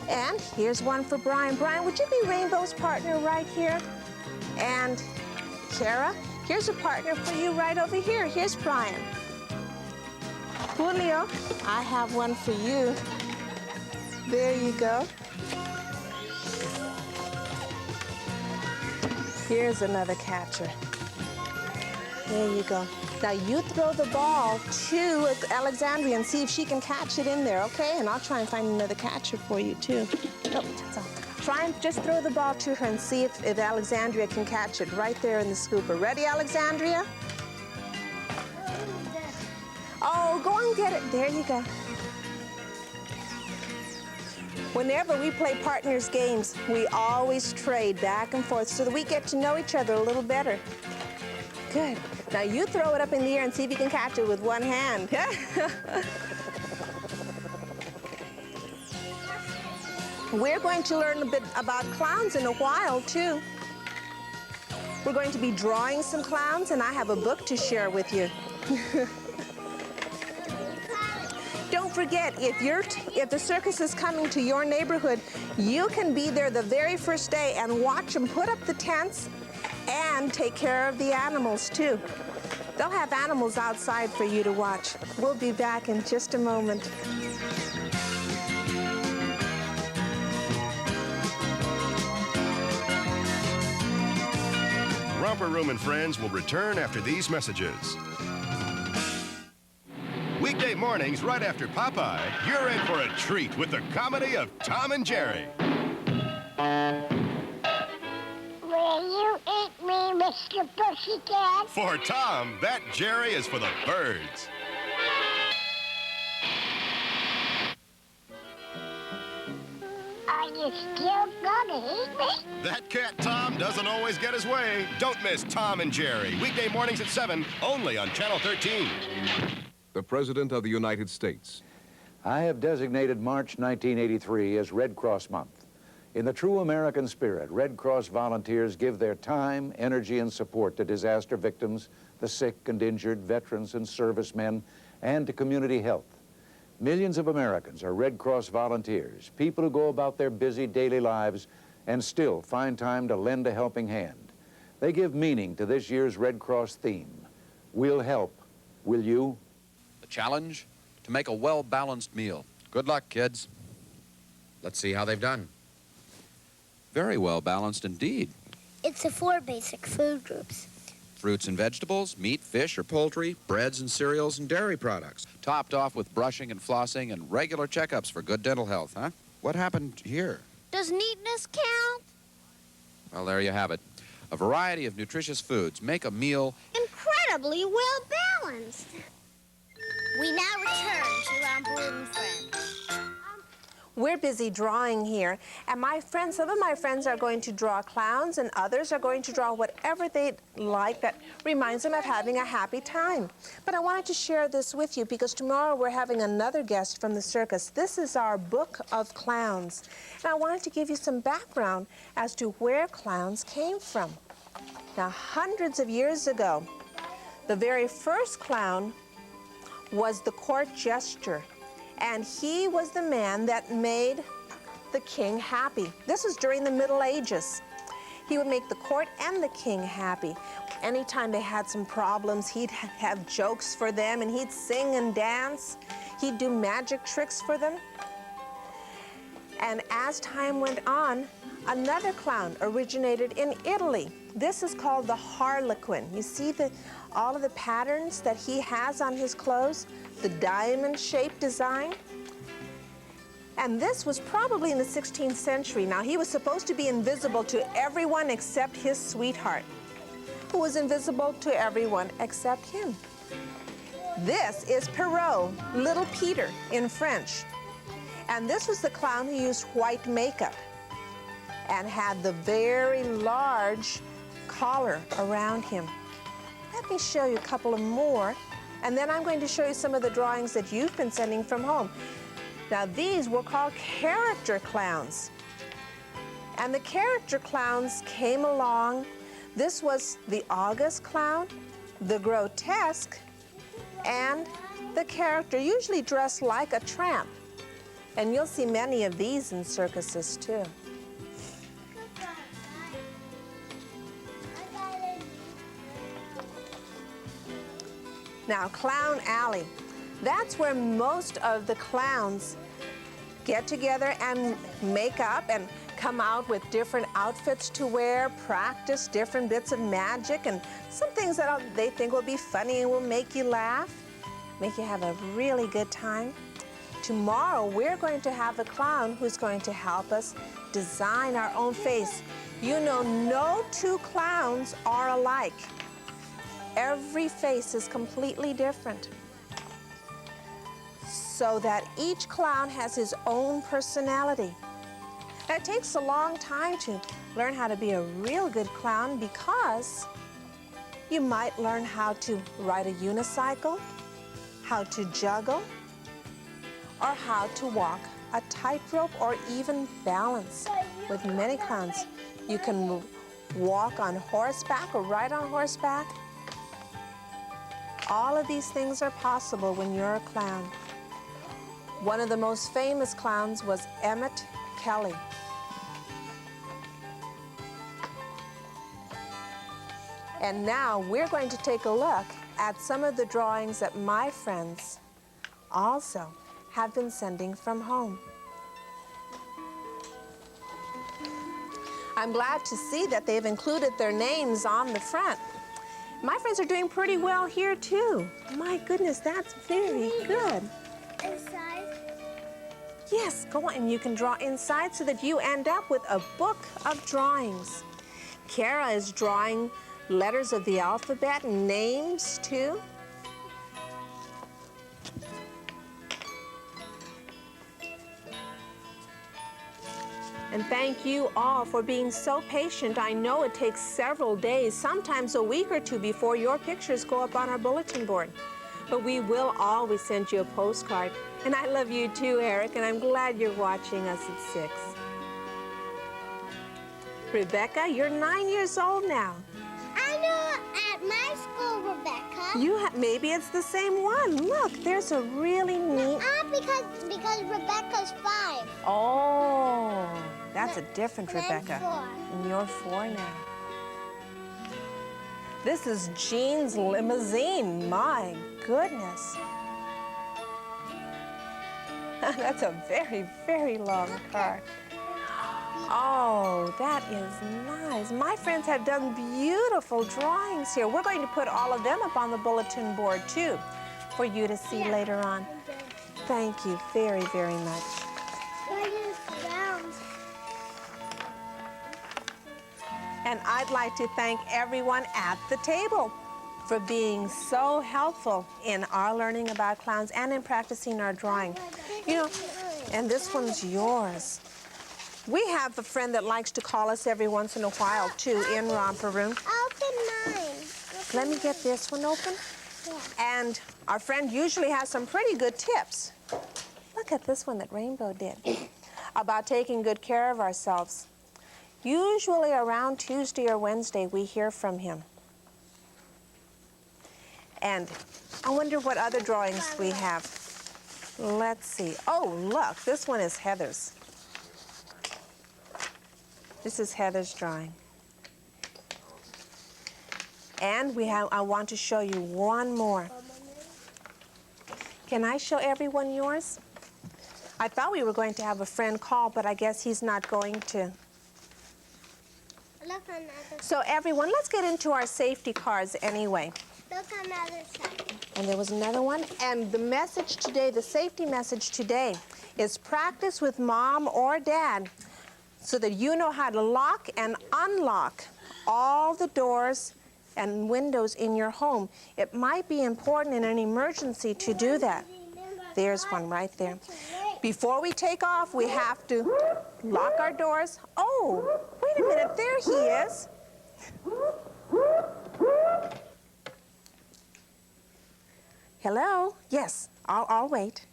And here's one for Brian. Brian, would you be Rainbow's partner right here? And Kara, here's a partner for you right over here. Here's Brian. Julio, I have one for you. There you go. Here's another catcher. There you go. Now you throw the ball to Alexandria and see if she can catch it in there, okay? And I'll try and find another catcher for you, too. Oh, that's all. Try and just throw the ball to her and see if Alexandria can catch it right there in the scooper. Ready, Alexandria? Oh, go and get it. There you go. Whenever we play partners games, we always trade back and forth so that we get to know each other a little better. Good. Now you throw it up in the air and see if you can catch it with one hand. We're going to learn a bit about clowns in a while, too. We're going to be drawing some clowns, and I have a book to share with you. Don't forget, if the circus is coming to your neighborhood, you can be there the very first day and watch them put up the tents and take care of the animals, too. They'll have animals outside for you to watch. We'll be back in just a moment. Romper Room and Friends will return after these messages. Weekday mornings right after Popeye, you're in for a treat with the comedy of Tom and Jerry. Will you eat me, Mr. Pussycat? For Tom, that Jerry is for the birds. Are you still gonna eat me? That cat Tom doesn't always get his way. Don't miss Tom and Jerry, weekday mornings at 7, only on Channel 13. The President of the United States. I have designated March 1983 as Red Cross Month. In the true American spirit, Red Cross volunteers give their time, energy, and support to disaster victims, the sick and injured, veterans and servicemen, and to community health. Millions of Americans are Red Cross volunteers, people who go about their busy daily lives and still find time to lend a helping hand. They give meaning to this year's Red Cross theme. We'll help. Will you? The challenge? To make a well-balanced meal. Good luck, kids. Let's see how they've done. Very well-balanced indeed. It's the 4 basic food groups. Fruits and vegetables, meat, fish, or poultry, breads and cereals, and dairy products. Topped off with brushing and flossing and regular checkups for good dental health, huh? What happened here? Does neatness count? Well, there you have it. A variety of nutritious foods make a meal Incredibly well balanced. We now return to Romper Room and Friends. We're busy drawing here, and some of my friends are going to draw clowns, and others are going to draw whatever they like that reminds them of having a happy time. But I wanted to share this with you because tomorrow we're having another guest from the circus. This is our book of clowns, and I wanted to give you some background as to where clowns came from. Now, hundreds of years ago, the very first clown was the court jester. And he was the man that made the king happy. This was during the Middle Ages. He would make the court and the king happy. Anytime they had some problems, he'd have jokes for them, and he'd sing and dance. He'd do magic tricks for them. And as time went on, another clown originated in Italy. This is called the Harlequin. You see all of the patterns that he has on his clothes? The diamond-shaped design. And this was probably in the 16th century. Now, he was supposed to be invisible to everyone except his sweetheart, who was invisible to everyone except him. This is Perrault, Little Peter in French. And this was the clown who used white makeup and had the very large collar around him. Let me show you a couple of more, and then I'm going to show you some of the drawings that you've been sending from home. Now, these were called character clowns. And the character clowns came along. This was the August clown, the grotesque, and the character, usually dressed like a tramp. And you'll see many of these in circuses, too. Now, Clown Alley. That's where most of the clowns get together and make up and come out with different outfits to wear, practice different bits of magic, and some things that they think will be funny and will make you laugh, make you have a really good time. Tomorrow, we're going to have a clown who's going to help us design our own face. You know, no two clowns are alike. Every face is completely different, so that each clown has his own personality. And it takes a long time to learn how to be a real good clown, because you might learn how to ride a unicycle, how to juggle, or how to walk a tightrope, or even balance with many clowns. You can walk on horseback or ride on horseback. All of these things are possible when you're a clown. One of the most famous clowns was Emmett Kelly. And now we're going to take a look at some of the drawings that my friends also have been sending from home. I'm glad to see that they've included their names on the front. My friends are doing pretty well here too. My goodness, that's very good. Inside? Yes, go on, and you can draw inside so that you end up with a book of drawings. Kara is drawing letters of the alphabet and names too. And thank you all for being so patient. I know it takes several days, sometimes a week or two before your pictures go up on our bulletin board. But we will always send you a postcard. And I love you too, Eric, and I'm glad you're watching us at 6. Rebecca, you're 9 years old now. I know at my school, Rebecca. Maybe it's the same one. Look, there's a really neat... because Rebecca's 5. Oh, that's a different I'm Rebecca. 4. And you're 4 now. This is Jean's limousine. My goodness. That's a very, very long car. Oh, that is nice. My friends have done beautiful drawings here. We're going to put all of them up on the bulletin board too for you to see later on. Thank you very, very much. And I'd like to thank everyone at the table for being so helpful in our learning about clowns and in practicing our drawing. You know, and this one's yours. We have a friend that likes to call us every once in a while, too, in Romper Room. Open mine. Let me get this one open. Yeah. And our friend usually has some pretty good tips. Look at this one that Rainbow did about taking good care of ourselves. Usually around Tuesday or Wednesday, we hear from him. And I wonder what other drawings we have. Let's see. Oh, look, this one is Heather's. This is Heather's drawing. And I want to show you one more. Can I show everyone yours? I thought we were going to have a friend call, but I guess he's not going to. Look on the other So everyone, let's get into our safety cards anyway. Look on the other side. And there was another one. And the message today, the safety message today, is practice with mom or dad so that you know how to lock and unlock all the doors and windows in your home. It might be important in an emergency to do that. There's one right there. Before we take off, we have to lock our doors. Oh, wait a minute, there he is. Hello? Yes, I'll wait.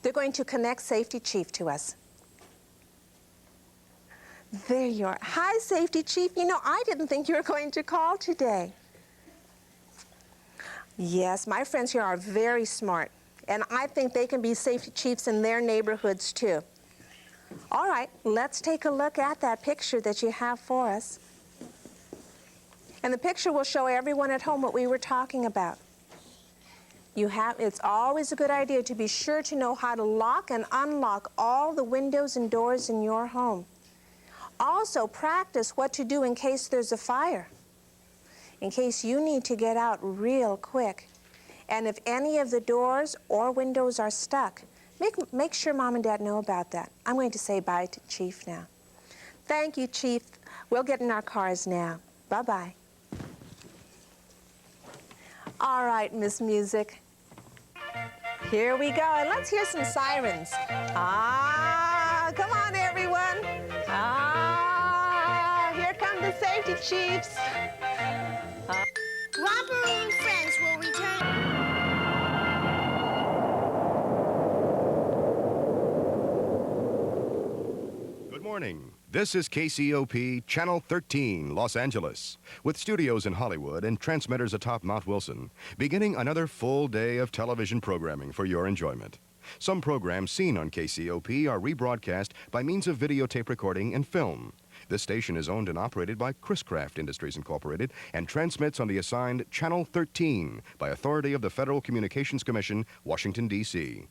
They're going to connect Safety Chief to us. There you are. Hi, Safety Chief. You know, I didn't think you were going to call today. Yes, my friends here are very smart, and I think they can be safety chiefs in their neighborhoods, too. All right, let's take a look at that picture that you have for us. And the picture will show everyone at home what we were talking about. It's always a good idea to be sure to know how to lock and unlock all the windows and doors in your home. Also, practice what to do in case there's a fire, in case you need to get out real quick. And if any of the doors or windows are stuck, make sure Mom and Dad know about that. I'm going to say bye to Chief now. Thank you, Chief. We'll get in our cars now. Bye-bye. All right, Miss Music. Here we go, and let's hear some sirens. Ah, come on, everyone. Ah, here come the safety chiefs. Romper Room friends will return. morning. This is KCOP Channel 13, Los Angeles, with studios in Hollywood and transmitters atop Mount Wilson, beginning another full day of television programming for your enjoyment. Some programs seen on KCOP are rebroadcast by means of videotape recording and film. This station is owned and operated by Chris-Craft Industries Incorporated and transmits on the assigned Channel 13 by authority of the Federal Communications Commission, Washington, D.C.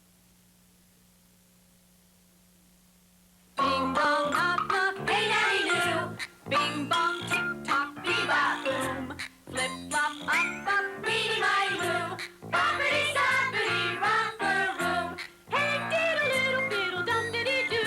Bing bong, knock knock, hey daddy do. Bing bong, tick tock, bebop boom. Flip flop, up up, beady mighty moo. Boppity stoppity, romper room. Hey diddle diddle diddle dum diddy do.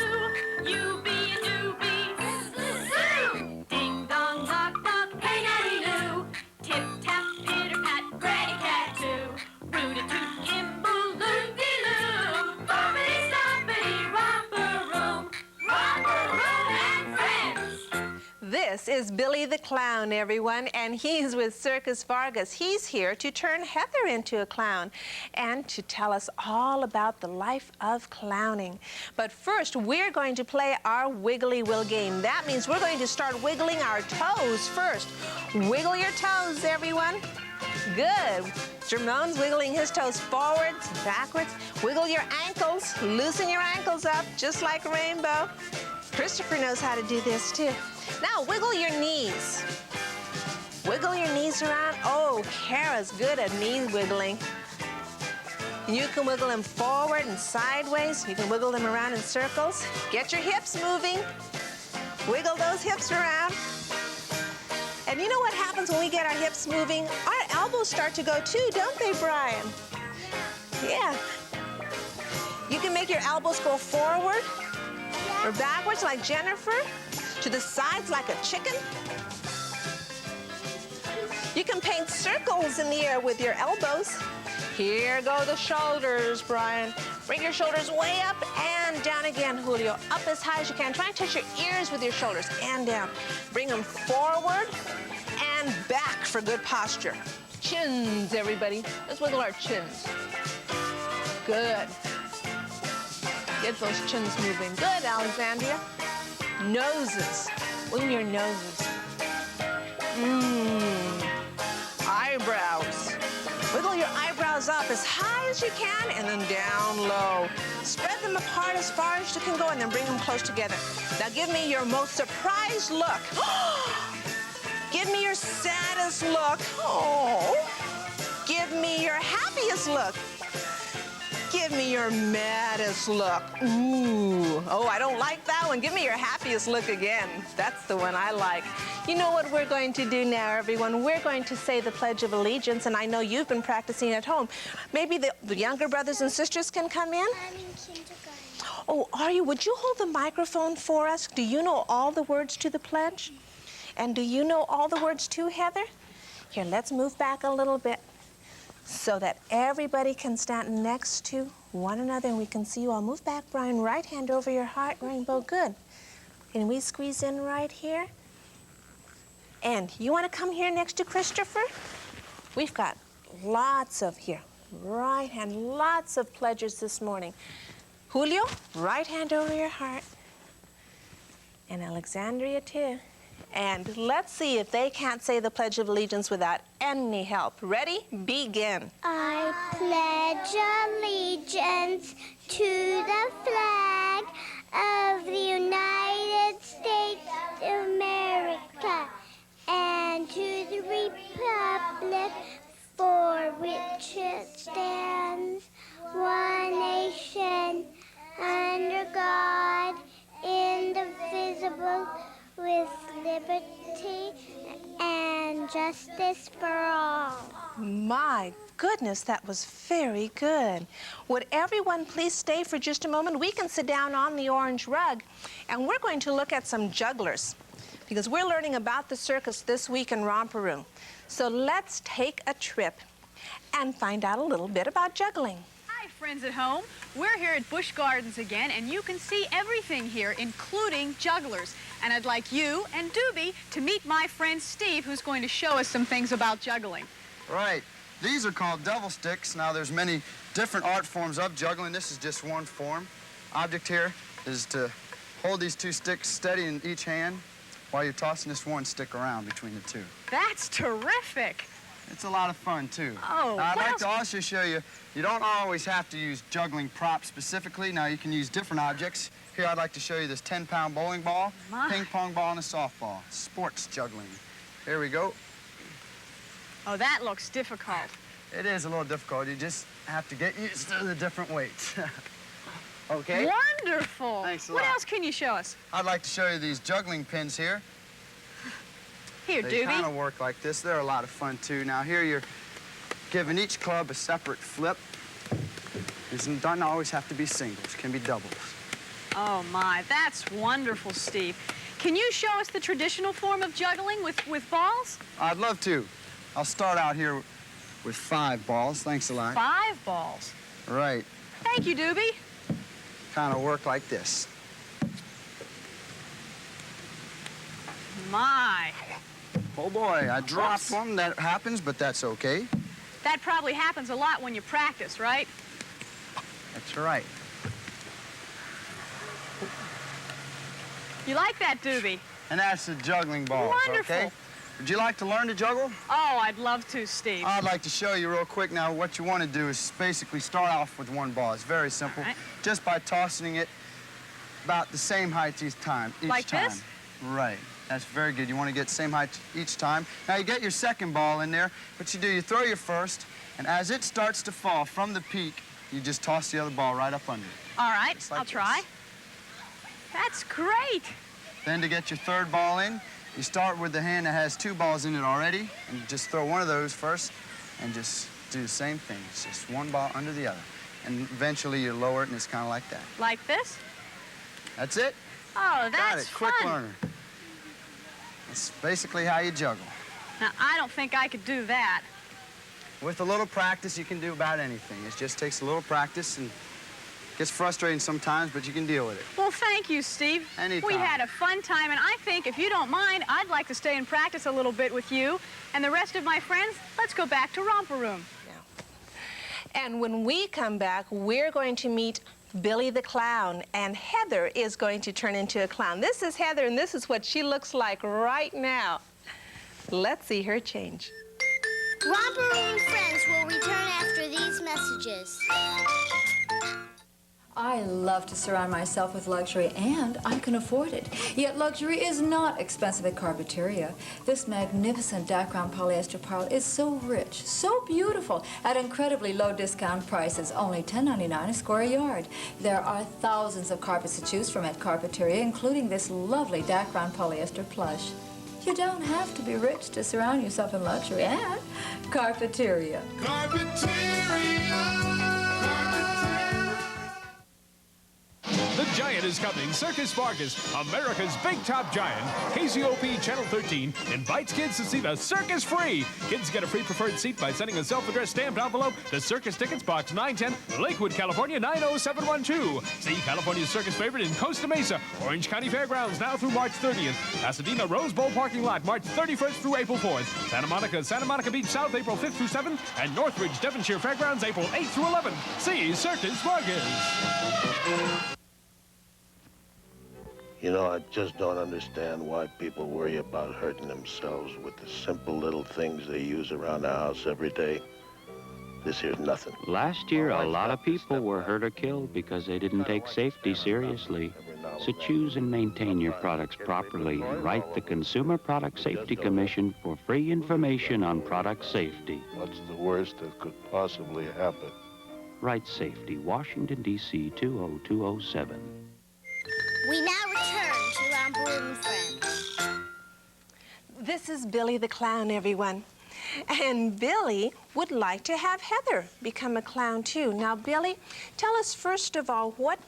You be a doobie, zoo. Ding dong, knock knock, hey daddy do. Tip tap, pitter pat, granny cat too. Rooty toot, kimble, loopy loo. Boppity stoppity, romper room. This is Billy the Clown, everyone, and he's with Circus Vargas. He's here to turn Heather into a clown and to tell us all about the life of clowning. But first, we're going to play our Wiggly Will game. That means we're going to start wiggling our toes first. Wiggle your toes, everyone. Good. Jermone's wiggling his toes forwards, backwards. Wiggle your ankles. Loosen your ankles up, just like a rainbow. Christopher knows how to do this, too. Now, wiggle your knees. Wiggle your knees around. Oh, Kara's good at knee wiggling. You can wiggle them forward and sideways. You can wiggle them around in circles. Get your hips moving. Wiggle those hips around. And you know what happens when we get our hips moving? Our elbows start to go too, don't they, Brian? Yeah. You can make your elbows go forward or backwards like Jennifer, to the sides like a chicken. You can paint circles in the air with your elbows. Here go the shoulders, Brian. Bring your shoulders way up and down again, Julio. Up as high as you can. Try and touch your ears with your shoulders and down. Bring them forward and back for good posture. Chins, everybody. Let's wiggle our chins. Good. Get those chins moving. Good, Alexandria. Noses. Wiggle your noses. Eyebrows. Wiggle your eyebrows up as high as you can and then down low. Spread them apart as far as you can go and then bring them close together. Now give me your most surprised look. Give me your saddest look. Oh. Give me your happiest look. Give me your maddest look. Ooh. Oh, I don't like that one. Give me your happiest look again. That's the one I like. You know what we're going to do now, everyone? We're going to say the Pledge of Allegiance, and I know you've been practicing at home. Maybe the younger brothers and sisters can come in? I'm in kindergarten. Oh, are you? Would you hold the microphone for us? Do you know all the words to the pledge? And do you know all the words too, Heather? Here, let's move back a little bit so that everybody can stand next to one another and we can see you all. Move back, Brian. Right hand over your heart, rainbow. Good. Can we squeeze in right here? And you want to come here next to Christopher? We've got lots of here. Right hand, lots of pledges this morning. Julio, right hand over your heart. And Alexandria, too. And let's see if they can't say the Pledge of Allegiance without any help. Ready? Begin. I pledge allegiance to the flag of the United States of America and to the republic for which it stands, one nation, under God, indivisible, with liberty and justice for all. My goodness, that was very good. Would everyone please stay for just a moment? We can sit down on the orange rug, and we're going to look at some jugglers because we're learning about the circus this week in Romper Room. So let's take a trip and find out a little bit about juggling. Hi, friends at home. We're here at Busch Gardens again, and you can see everything here, including jugglers. And I'd like you and Doobie to meet my friend Steve, who's going to show us some things about juggling. Right. These are called devil sticks. Now, there's many different art forms of juggling. This is just one form. Object here is to Hold these two sticks steady in each hand while you're tossing this one stick around between the two. That's terrific. It's a lot of fun, too. Oh, I'd like to also show you, you don't always have to use juggling props specifically. Now, you can use different objects. Here, I'd like to show you this 10-pound bowling ball, ping pong ball, and a softball. Sports juggling. Here we go. Oh, that looks difficult. It is a little difficult. You just have to get used to the different weights. Okay? Wonderful. Thanks a What lot. else can you show us? I'd like to show you these juggling pins here. Here, They Doobie. kind of work like this. They're a lot of fun, too. Now, here you're giving each club a separate flip. It doesn't always have to be singles. It can be doubles. Oh, my. That's wonderful, Steve. Can you show us the traditional form of juggling with balls? I'd love to. I'll start out here with 5 balls. Thanks a lot. 5 balls. Right. Thank you, Doobie. Kind of work like this. My. Oh, boy, I dropped one. That happens, but that's okay. That probably happens a lot when you practice, right? That's right. You like that, Doobie? And that's the juggling balls, Wonderful. okay? Would you like to learn to juggle? Oh, I'd love to, Steve. I'd like to show you real quick now. What you want to do is basically start off with one ball. It's very simple. Right. Just by tossing it about the same height each time. Like this? Right. That's very good. You want to get the same height each time. Now you get your second ball in there. What you do, you throw your first, and as it starts to fall from the peak, you just toss the other ball right up under it. All right, Just like I'll try. That's great. Then to get your third ball in, you start with the hand that has 2 balls in it already, and you just throw one of those first, and just do the same thing. It's just one ball under the other. And eventually you lower it, and it's kind of like that. Like this? That's it. Oh, that's Got it. Quick fun. learner. That's basically how you juggle. Now, I don't think I could do that. With a little practice, you can do about anything. It just takes a little practice, and gets frustrating sometimes, but you can deal with it. Well, thank you, Steve. Anytime. We had a fun time, and I think, if you don't mind, I'd like to stay and practice a little bit with you. And the rest of my friends, let's go back to Romper Room. And when we come back, we're going to meet Billy the Clown, and Heather is going to turn into a clown. This is Heather, and this is what she looks like right now. Let's see her change. Romper Room friends will return after these messages. I love to surround myself with luxury, and I can afford it. Yet luxury is not expensive at Carpeteria. This magnificent Dacron polyester pearl is so rich, so beautiful, at incredibly low discount prices, only $10.99 a square yard. There are thousands of carpets to choose from at Carpeteria, including this lovely Dacron polyester plush. You don't have to be rich to surround yourself in luxury at Carpeteria. The Giant is coming. Circus Vargas, America's big top giant. KCOP Channel 13 invites kids to see the circus free. Kids get a free preferred seat by sending a self-addressed stamped envelope to Circus Tickets, Box 910, Lakewood, California, 90712. See California's circus favorite in Costa Mesa, Orange County Fairgrounds now through March 30th. Pasadena Rose Bowl parking lot, March 31st through April 4th. Santa Monica Beach South, April 5th through 7th. And Northridge, Devonshire Fairgrounds, April 8th through 11th. See Circus Vargas. You know, I just don't understand why people worry about hurting themselves with the simple little things they use around the house every day. This here's nothing. Last year, a lot of people were hurt or killed because they didn't take safety seriously. So choose and maintain your products properly and write the Consumer Product Safety Commission for free information on product safety. What's the worst that could possibly happen? Write Safety, Washington, D.C. 20207. We now return to Romper Room friends. This is Billy the Clown, everyone. And Billy would like to have Heather become a clown, too. Now, Billy, tell us first of all what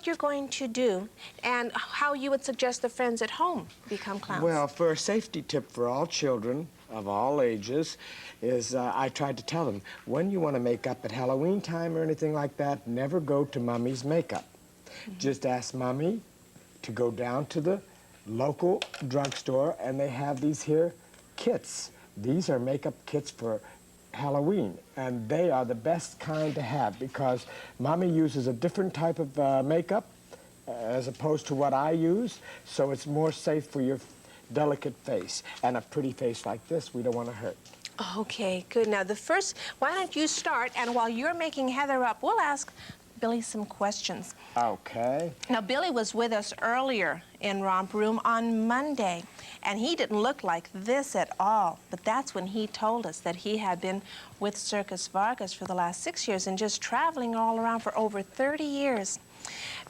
you're going to do and how you would suggest the friends at home become clowns. Well, for a safety tip for all children of all ages is I tried to tell them, when you want to make up at Halloween time or anything like that, never go to Mommy's makeup. Just ask Mommy to go down to the local drugstore, and they have these here kits. These are makeup kits for Halloween, and they are the best kind to have because Mommy uses a different type of makeup as opposed to what I use, so it's more safe for your delicate face. And a pretty face like this, we don't want to hurt. Okay, good. Now, why don't you start, and while you're making Heather up, we'll ask Billy some questions. Okay. Now, Billy was with us earlier in Romper Room on Monday, and he didn't look like this at all. But that's when he told us that he had been with Circus Vargas for the last 6 years and just traveling all around for over 30 years.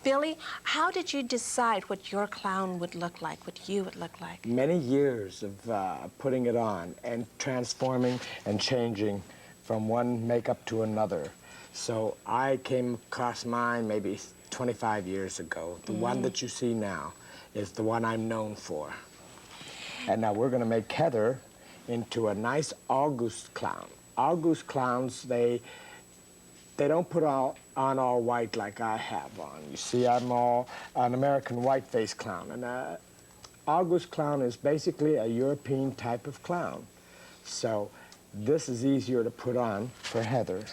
Billy, how did you decide what your clown would look like, what you would look like? Many years of putting it on and transforming and changing from one makeup to another. So I came across mine maybe 25 years ago. The one that you see now is the one I'm known for. And now we're going to make Heather into a nice August clown. August clowns, they don't put on all white like I have on. You see, I'm all an American white-faced clown. And August clown is basically a European type of clown. So this is easier to put on for Heather.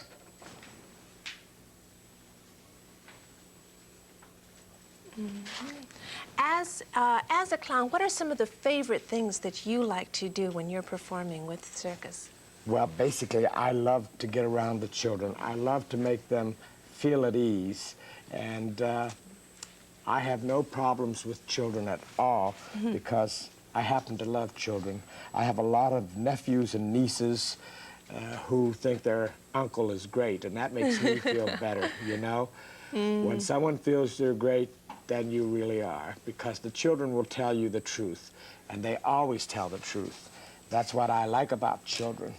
As a clown, what are some of the favorite things that you like to do when you're performing with Circus? Well, basically, I love to get around the children. I love to make them feel at ease. And I have no problems with children at all because I happen to love children. I have a lot of nephews and nieces who think their uncle is great, and that makes me feel better, you know? When someone feels they're great, then you really are, because the children will tell you the truth, and they always tell the truth. That's what I like about children.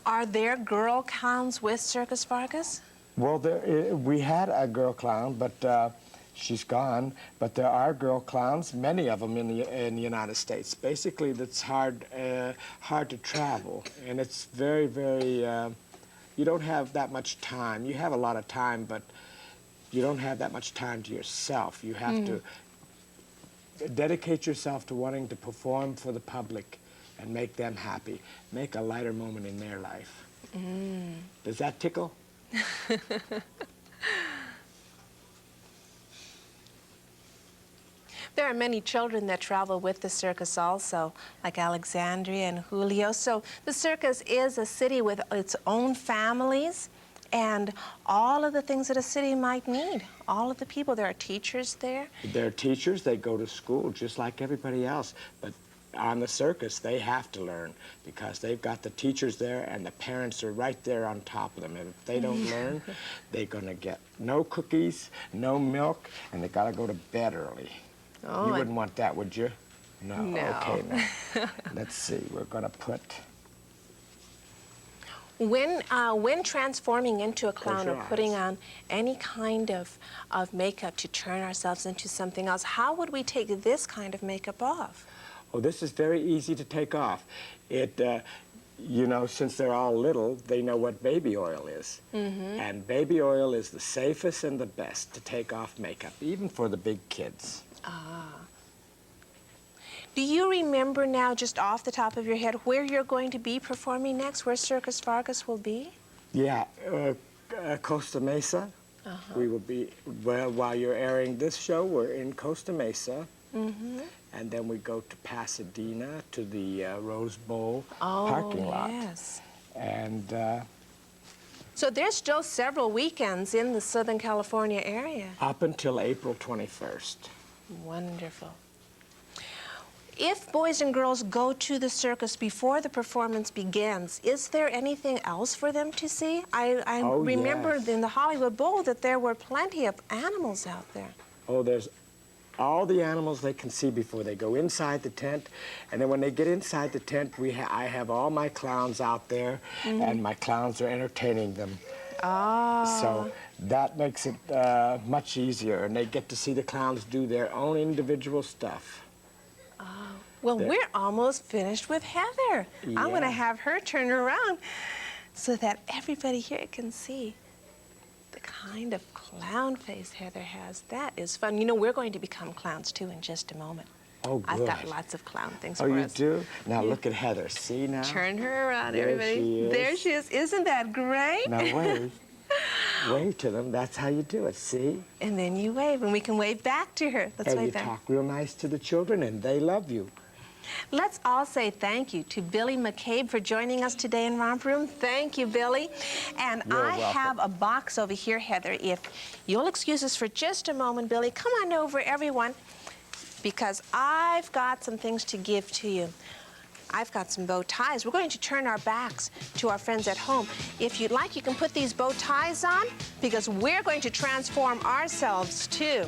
Are there girl clowns with Circus Vargas? Well, we had a girl clown, but she's gone. But there are girl clowns, many of them in the United States. Basically, that's hard to travel, and it's very, very. You don't have that much time. You have a lot of time, but you don't have that much time to yourself. You have to dedicate yourself to wanting to perform for the public and make them happy. Make a lighter moment in their life. Does that tickle? There are many children that travel with the circus also, like Alexandria and Julio. So the circus is a city with its own families and all of the things that a city might need. All of the people, there are teachers there. They're teachers, they go to school just like everybody else. But on the circus, they have to learn because they've got the teachers there and the parents are right there on top of them. And if they don't learn, they're gonna get no cookies, no milk, and they gotta go to bed early. Oh, you wouldn't want that, would you? No. No. Okay, now. Let's see, we're gonna put... When transforming into a clown or your putting on any kind of makeup to turn ourselves into something else, how would we take this kind of makeup off? Oh, this is very easy to take off. You know, since they're all little, they know what baby oil is. And baby oil is the safest and the best to take off makeup, even for the big kids. Do you remember now, just off the top of your head, where you're going to be performing next, where Circus Vargas will be? Yeah, Costa Mesa. We will be, well, while you're airing this show, we're in Costa Mesa. And then we go to Pasadena, to the Rose Bowl parking lot. Yes. And... so there's still several weekends in the Southern California area. up until April 21st. Wonderful. If boys and girls go to the circus before the performance begins, is there anything else for them to see? I remember in the Hollywood Bowl that there were plenty of animals out there. Oh, there's all the animals they can see before they go inside the tent. And then when they get inside the tent, I have all my clowns out there, and my clowns are entertaining them. So that makes it much easier, and they get to see the clowns do their own individual stuff. Well, we're almost finished with Heather. I'm going to have her turn around so that everybody here can see the kind of clown face Heather has. That is fun. You know, we're going to become clowns, too, in just a moment. Oh, good. I've got lots of clown things for us. Oh, you do? Now look at Heather. See now? Turn her around, there everybody. She is. There she is. Isn't that great? Now wait. Wave to them. That's how you do it, see? And then you wave, and we can wave back to her. Let's and wave you back. talk real nice to the children, and they love you. Let's all say thank you to Billy McCabe for joining us today in Romper Room. Thank you, Billy. And You're I welcome. have a box over here, Heather. If you'll excuse us for just a moment, Billy, come on over, everyone, because I've got some things to give to you. I've got some bow ties. We're going to turn our backs to our friends at home. If you'd like, you can put these bow ties on, because we're going to transform ourselves, too.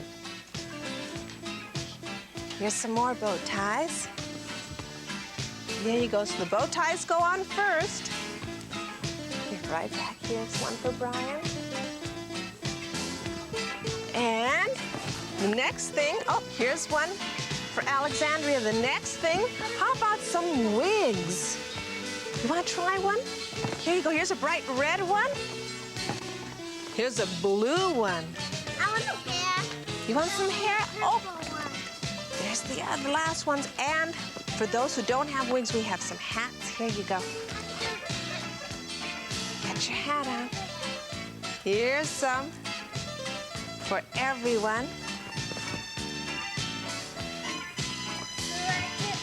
Here's some more bow ties. There you go. So the bow ties go on first. Here, right back. Here's one for Brian. And the next thing, oh, here's one for Alexandria. The next thing, how about some wigs? You want to try one? Here you go. Here's a bright red one. Here's a blue one. I want some hair. You want some hair? Oh, there's the last ones. And for those who don't have wigs, we have some hats. Here you go. Get your hat on. Here's some for everyone.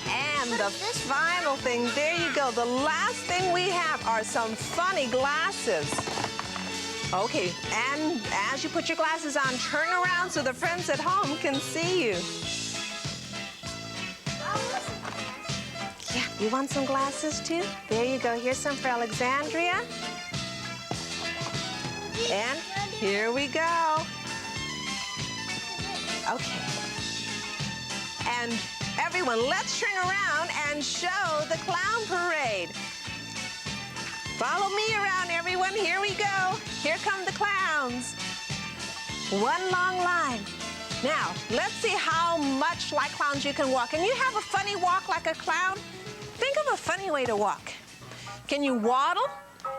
And the final thing, there you go. The last thing we have are some funny glasses. Okay, and as you put your glasses on, turn around so the friends at home can see you. Yeah, you want some glasses too? There you go. Here's some for Alexandria. And here we go. Okay. And everyone, let's turn around and show the clown parade. Follow me around, everyone. Here we go. Here come the clowns. One long line. Now, let's see how much like clowns you can walk. Can you have a funny walk like a clown? Think of a funny way to walk. Can you waddle?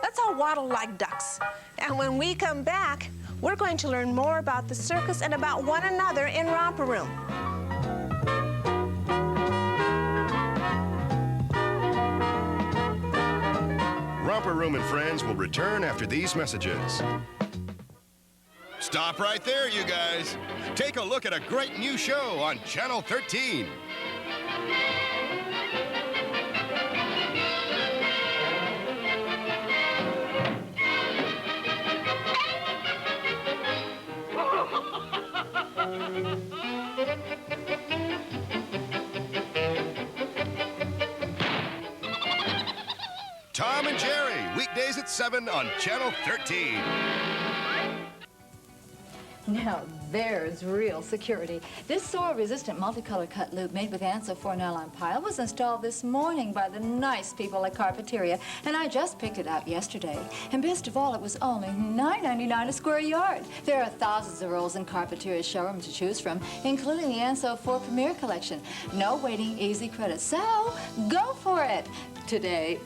Let's all waddle like ducks. And when we come back, we're going to learn more about the circus and about one another in Romper Room. Romper Room and Friends will return after these messages. Stop right there, you guys. Take a look at a great new show on Channel 13. Tom and Jerry, weekdays at 7 on Channel 13. Now, there's real security. This soil-resistant multicolor cut loop made with Anso 4 nylon pile was installed this morning by the nice people at Carpeteria, and I just picked it out yesterday. And best of all, it was only $9.99 a square yard. There are thousands of rolls in Carpeteria's showroom to choose from, including the Anso 4 Premier Collection. No waiting, easy credit. So, go for it today.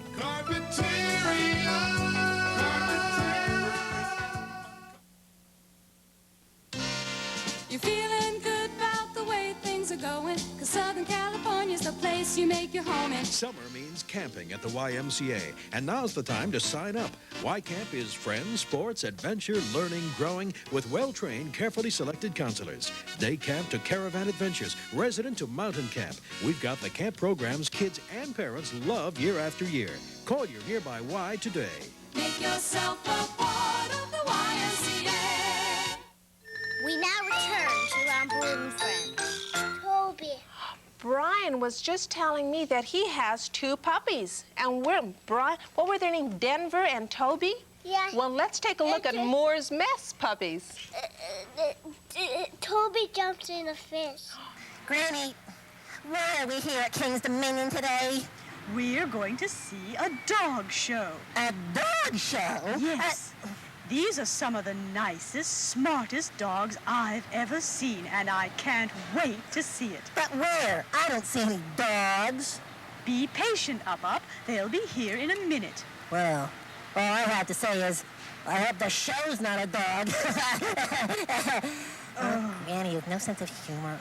You're feeling good about the way things are going, 'cause Southern California's the place you make your home in. Summer means camping at the YMCA, and now's the time to sign up. Y Camp is friends, sports, adventure, learning, growing, with well-trained, carefully selected counselors. Day camp to caravan adventures, resident to mountain camp. We've got the camp programs kids and parents love year after year. Call your nearby Y today. Make yourself a part of the YMCA. We now return to Romper Room Friends. Toby. Brian was just telling me that he has 2 puppies. And Brian, what were their names? Denver and Toby? Yeah. Well, let's take a look at Moore's Mess puppies. Toby jumps in a fish. Granny, why are we here at King's Dominion today? We're going to see a dog show. A dog show? Yes. These are some of the nicest, smartest dogs I've ever seen, and I can't wait to see it. But where? I don't see any dogs. Be patient, Up. They'll be here in a minute. Well, all I have to say is, I hope the show's not a dog. Granny, you have no sense of humor.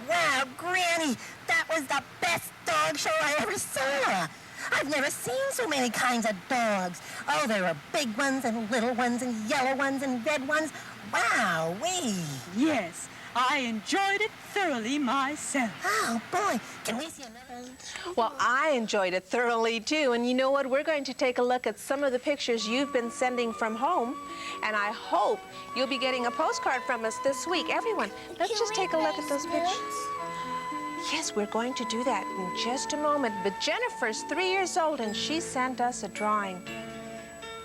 Wow, Granny, that was the best dog show I ever saw. I've never seen so many kinds of dogs. Oh, there were big ones and little ones and yellow ones and red ones. Wow-wee. Yes, I enjoyed it thoroughly myself. Oh, boy. Can we see another? Well, I enjoyed it thoroughly, too. And you know what? We're going to take a look at some of the pictures you've been sending from home. And I hope you'll be getting a postcard from us this week. Everyone, let's just take a look at those pictures. Yes, we're going to do that in just a moment. But Jennifer's 3 years old, and she sent us a drawing.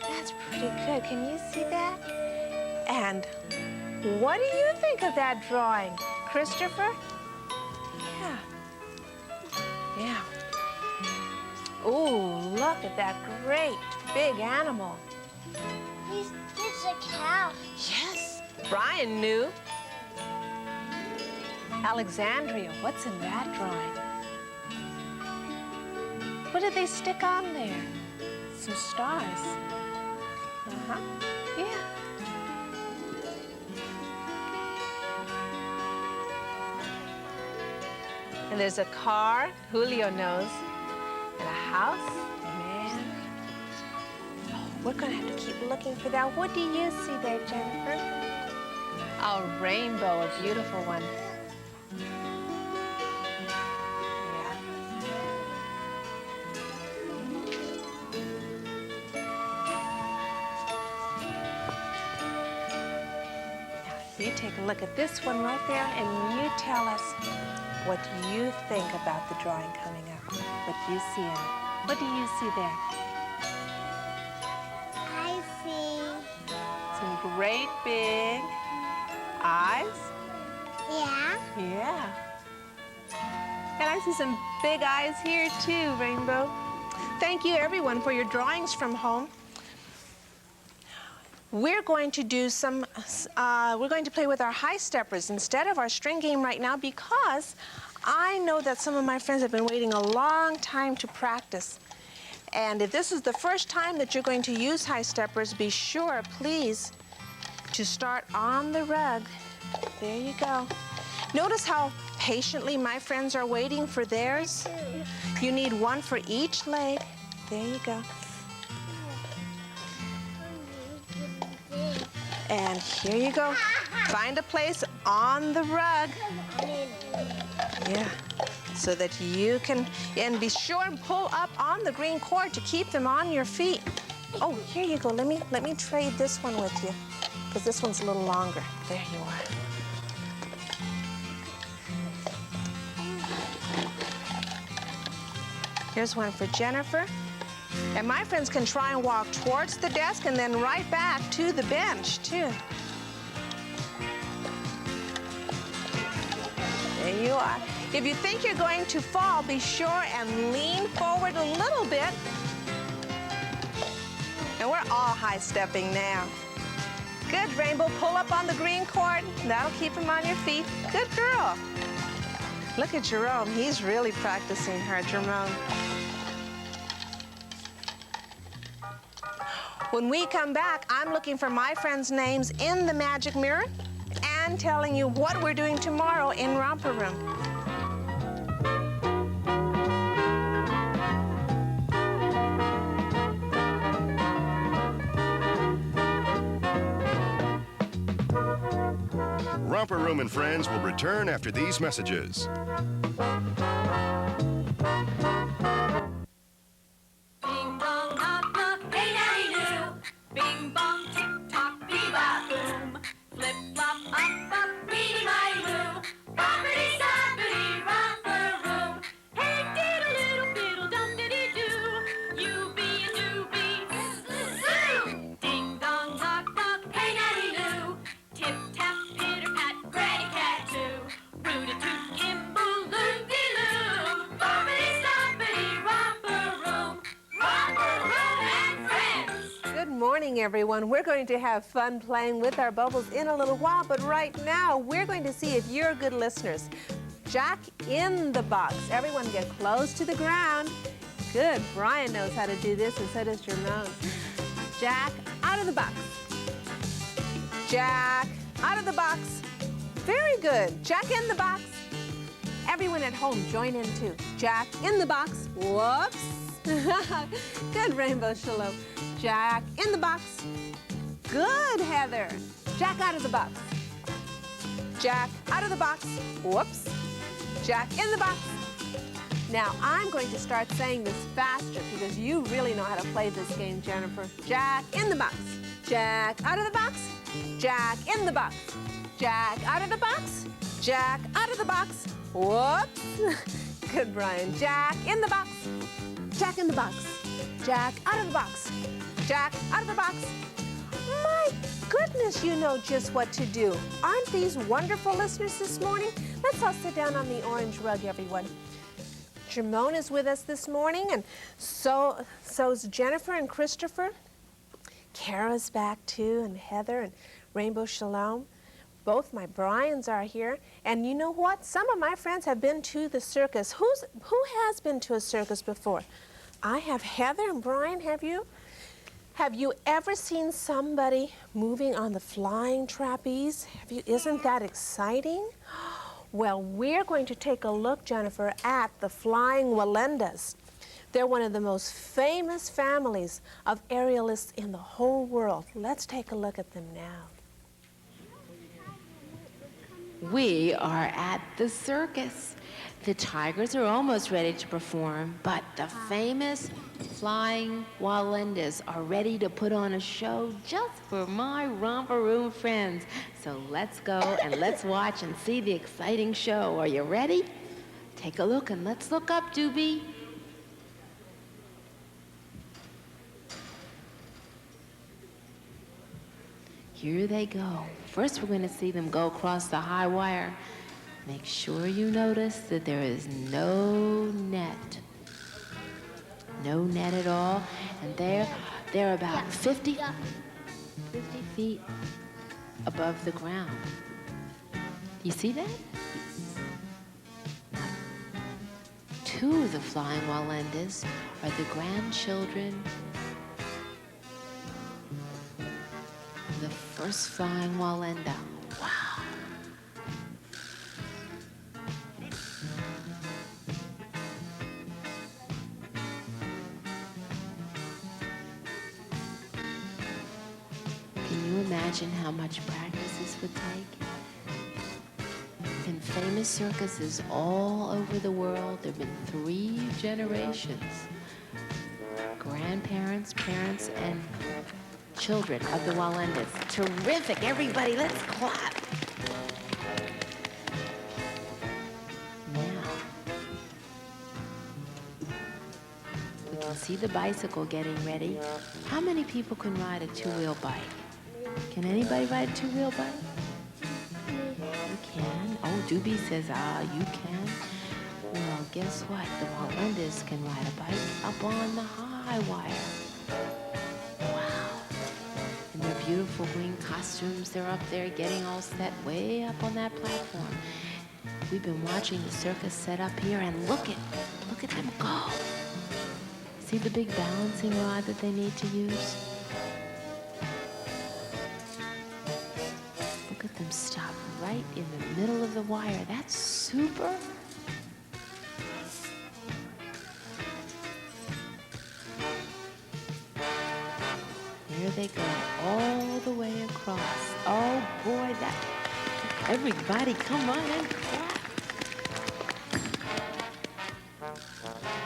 That's pretty good. Can you see that? And what do you think of that drawing, Christopher? Yeah. Yeah. Ooh, look at that great big animal. It's a cow. Yes, Brian knew. Alexandria, what's in that drawing? What did they stick on there? Some stars. Uh-huh, yeah. And there's a car, Julio knows, and a house, man. Oh, we're gonna have to keep looking for that. What do you see there, Jennifer? A rainbow, a beautiful one. You take a look at this one right there, and you tell us what you think about the drawing coming up. What you see in it. What do you see there? I see. Some great big eyes. Yeah. Yeah. And I see some big eyes here too, Rainbow. Thank you, everyone, for your drawings from home. We're going to do some, we're going to play with our high steppers instead of our string game right now, because I know that some of my friends have been waiting a long time to practice. And if this is the first time that you're going to use high steppers, be sure, please, to start on the rug. There you go. Notice how patiently my friends are waiting for theirs. You need one for each leg. There you go. And here you go. Find a place on the rug. Yeah, so that you can, and be sure and pull up on the green cord to keep them on your feet. Oh, here you go. Let me trade this one with you, because this one's a little longer. There you are. Here's one for Jennifer. And my friends can try and walk towards the desk and then right back to the bench, too. There you are. If you think you're going to fall, be sure and lean forward a little bit. And we're all high-stepping now. Good, Rainbow. Pull up on the green cord. That'll keep him on your feet. Good girl. Look at Jerome. He's really practicing her, Jerome. When we come back, I'm looking for my friends' names in the magic mirror and telling you what we're doing tomorrow in Romper Room. Romper Room and Friends will return after these messages. Bing bong knock knock, hey nanny do. Bing bong tick tock, bee-ba-boom. Flip flop up up, weedy my loo. Rompity stompity, romper room. Hey diddle diddle diddle dum diddy do. You be a doobie, zoo. Ding dong knock knock, hey nanny do. Tip tap pitter pat, granny cat too. Root a toot, kimbaloo. morning, everyone. We're going to have fun playing with our bubbles in a little while, but right now we're going to see if you're good listeners. Jack in the box. Everyone get close to the ground. Good. Brian knows how to do this, and so does Jerome. Jack out of the box. Jack out of the box. Very good. Jack in the box. Everyone at home, join in too. Jack in the box. Whoops. Good, Rainbow Shalom. Jack in the box. Good, Heather. Jack out of the box. Jack out of the box. Whoops. Jack in the box. Now, I'm going to start saying this faster because you really know how to play this game, Jennifer. Jack in the box. Jack out of the box. Jack in the box. Jack out of the box. Jack out of the box. Whoops. Good, Brian. Jack in the box. Jack in the box. Jack out of the box. Jack out of the box. My goodness, you know just what to do. Aren't these wonderful listeners this morning? Let's all sit down on the orange rug, everyone. Jermone is with us this morning, and so's Jennifer and Christopher. Kara's back too, and Heather and Rainbow Shalom. Both my Bryans are here. And you know what? Some of my friends have been to the circus. Who has been to a circus before? I have. Heather and Brian, have you? Have you ever seen somebody moving on the flying trapeze? Isn't that exciting? Well, we're going to take a look, Jennifer, at the Flying Wallendas. They're one of the most famous families of aerialists in the whole world. Let's take a look at them now. We are at the circus. The tigers are almost ready to perform, but the famous Flying Wallendas are ready to put on a show just for my Romper Room friends. So let's go and let's watch and see the exciting show. Are you ready? Take a look and let's look up, Doobie. Here they go. First, we're going to see them go across the high wire. Make sure you notice that there is no net. No net at all. And they're about 50 feet above the ground. You see that? Two of the Flying Wallendas are the grandchildren of the first Flying Wallenda. Wow. Can you imagine how much practice this would take? In famous circuses all over the world, there have been 3 generations. Grandparents, parents, and children of the Wallendas. Terrific, everybody, let's clap. Now, we can see the bicycle getting ready. How many people can ride a 2-wheel bike? Can anybody ride a 2-wheel bike? You can. Oh, Doobie says, you can. Well, guess what? The Wallendas can ride a bike up on the high wire. Wow. In their beautiful green costumes, they're up there getting all set way up on that platform. We've been watching the circus set up here, and look at them go. See the big balancing rod that they need to use? Look at them stop right in the middle of the wire. That's super. There they go, all the way across. Oh boy, everybody come on and clap.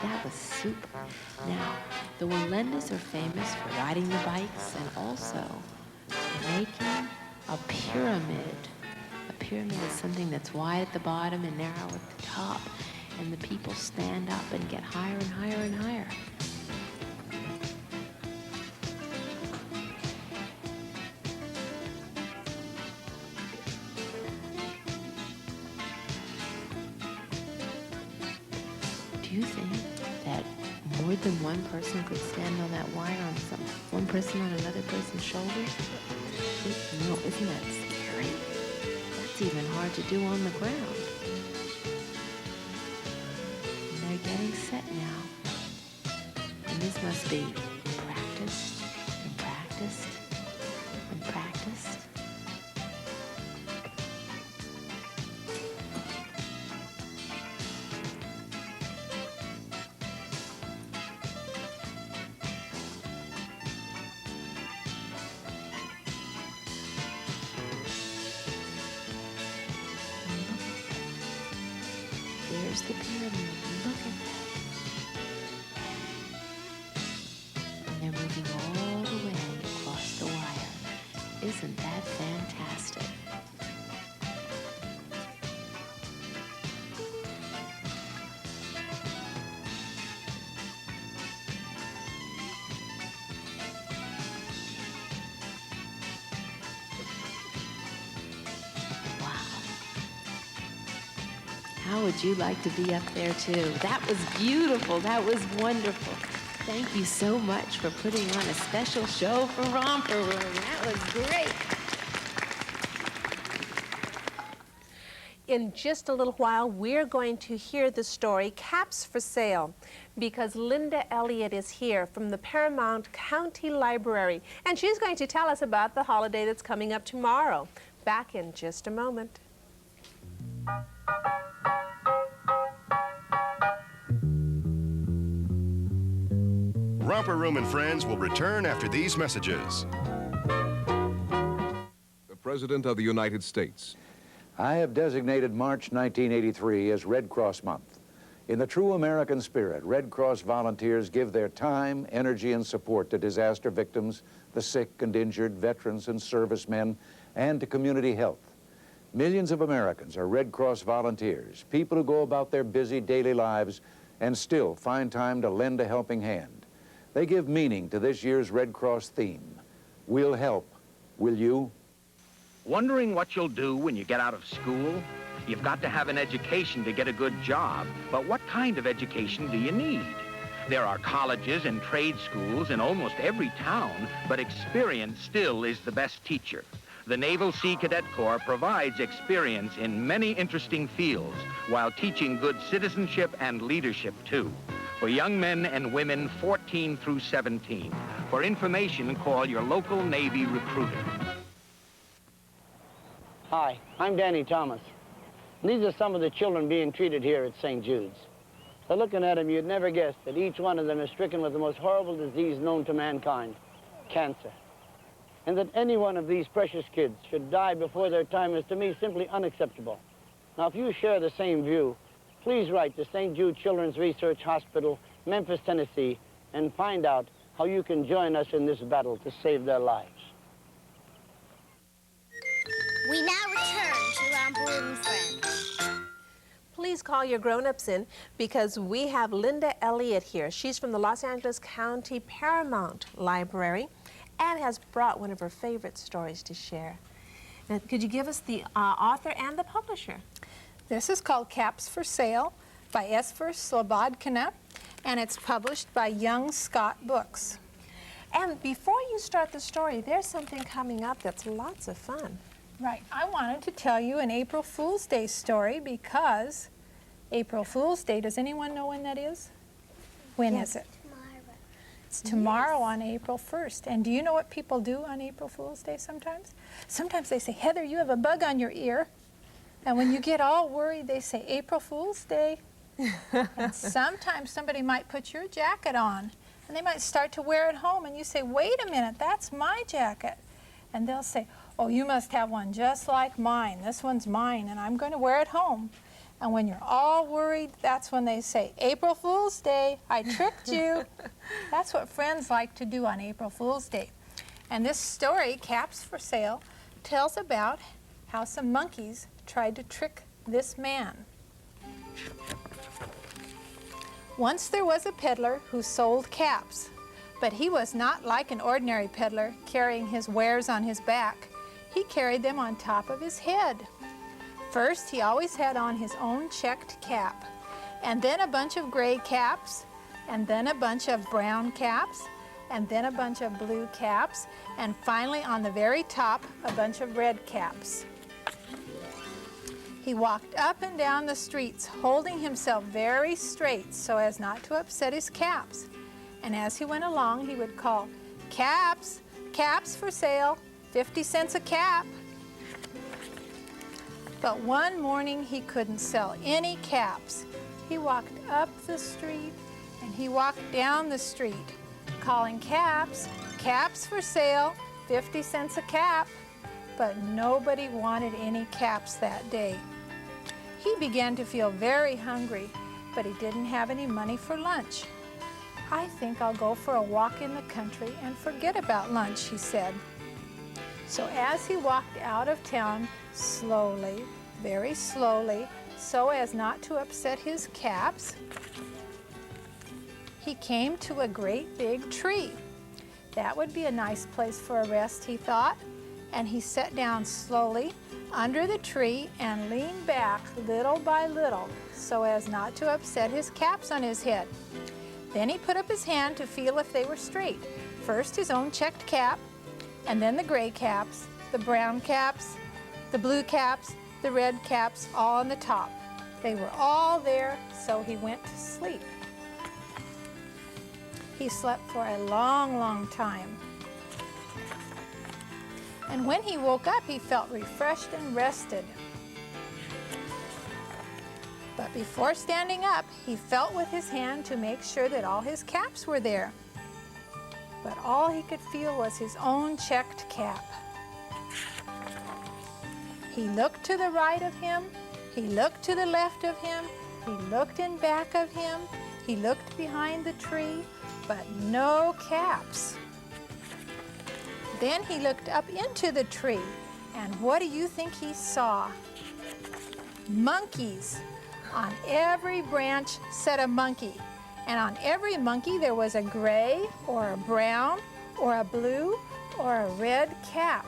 That was super. Now, the Wallendas are famous for riding the bikes and also making a pyramid. A pyramid is something that's wide at the bottom and narrow at the top, and the people stand up and get higher and higher and higher. Do you think that More than one person could stand on that wire on one person on another person's shoulders. No, isn't that scary? That's even hard to do on the ground. And they're getting set now. And this must be practiced and practiced and practiced. There's the pyramid. Look at that. And they're moving all the way across the wire. Isn't that fantastic? How would you like to be up there too? That was beautiful. That was wonderful. Thank you so much for putting on a special show for Romper Room. That was great. In just a little while, we're going to hear the story Caps for Sale, because Linda Elliott is here from the Paramount County Library, and she's going to tell us about the holiday that's coming up tomorrow. Back in just a moment. Romper Room and Friends will return after these messages. The President of the United States. I have designated March 1983 as Red Cross Month. In the true American spirit, Red Cross volunteers give their time, energy, and support to disaster victims, the sick and injured, veterans and servicemen, and to community health. Millions of Americans are Red Cross volunteers, people who go about their busy daily lives and still find time to lend a helping hand. They give meaning to this year's Red Cross theme. We'll help. Will you? Wondering what you'll do when you get out of school? You've got to have an education to get a good job, but what kind of education do you need? There are colleges and trade schools in almost every town, but experience still is the best teacher. The Naval Sea Cadet Corps provides experience in many interesting fields while teaching good citizenship and leadership, too. For young men and women 14 through 17. For information, call your local Navy recruiter. Hi, I'm Danny Thomas. These are some of the children being treated here at St. Jude's. By looking at them, you'd never guess that each one of them is stricken with the most horrible disease known to mankind, cancer. And that any one of these precious kids should die before their time is, to me, simply unacceptable. Now, if you share the same view, please write to St. Jude Children's Research Hospital, Memphis, Tennessee, and find out how you can join us in this battle to save their lives. We now return to Romper Room Friends. Please call your grown-ups in, because we have Linda Elliott here. She's from the Los Angeles County Paramount Library and has brought one of her favorite stories to share. Now, could you give us the author and the publisher? This is called Caps for Sale by Esfer Slobodkina, and it's published by Young Scott Books. And before you start the story, there's something coming up that's lots of fun. Right. I wanted to tell you an April Fool's Day story, because April Fool's Day, does anyone know when that is? When is it? Tomorrow. It's tomorrow on April 1st. And do you know what people do on April Fool's Day sometimes? Sometimes they say, Heather, you have a bug on your ear. And when you get all worried, they say, April Fool's Day. And sometimes somebody might put your jacket on, and they might start to wear it home, and you say, wait a minute, that's my jacket. And they'll say, oh, you must have one just like mine. This one's mine, and I'm going to wear it home. And when you're all worried, that's when they say, April Fool's Day, I tricked you. That's what friends like to do on April Fool's Day. And this story, Caps for Sale, tells about how some monkeys tried to trick this man. Once there was a peddler who sold caps, but he was not like an ordinary peddler carrying his wares on his back. He carried them on top of his head. First, he always had on his own checked cap, and then a bunch of gray caps, and then a bunch of brown caps, and then a bunch of blue caps, and finally on the very top, a bunch of red caps. He walked up and down the streets, holding himself very straight so as not to upset his caps. And as he went along, he would call, "Caps, caps for sale, 50 cents a cap." But one morning he couldn't sell any caps. He walked up the street and he walked down the street, calling caps, caps for sale, 50 cents a cap. But nobody wanted any caps that day. He began to feel very hungry, but he didn't have any money for lunch. "I think I'll go for a walk in the country and forget about lunch," he said. So as he walked out of town, slowly, very slowly, so as not to upset his caps, he came to a great big tree. That would be a nice place for a rest, he thought, and he sat down slowly under the tree and leaned back little by little so as not to upset his caps on his head. Then he put up his hand to feel if they were straight. First his own checked cap, and then the gray caps, the brown caps, the blue caps, the red caps, all on the top. They were all there, so he went to sleep. He slept for a long, long time. And when he woke up, he felt refreshed and rested. But before standing up, he felt with his hand to make sure that all his caps were there. But all he could feel was his own checked cap. He looked to the right of him, he looked to the left of him, he looked in back of him, he looked behind the tree, but no caps. Then he looked up into the tree, and what do you think he saw? Monkeys. On every branch sat a monkey, and on every monkey there was a gray or a brown or a blue or a red cap.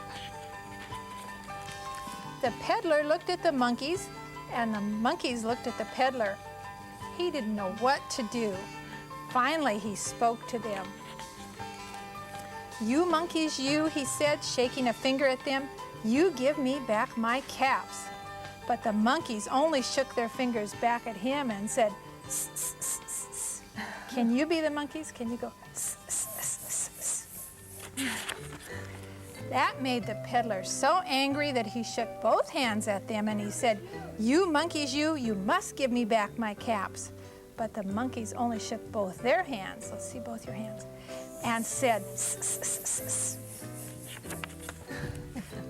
The peddler looked at the monkeys, and the monkeys looked at the peddler. He didn't know what to do. Finally, he spoke to them. "You monkeys, you," he said, shaking a finger at them, "you give me back my caps." But the monkeys only shook their fingers back at him and said, "Sss, sss, sss." Can you be the monkeys? Can you go, "Sss, sss, sss, sss"? That made the peddler so angry that he shook both hands at them and he said, "You monkeys, you must give me back my caps." But the monkeys only shook both their hands, let's see both your hands, and said, "Sss, sss, sss."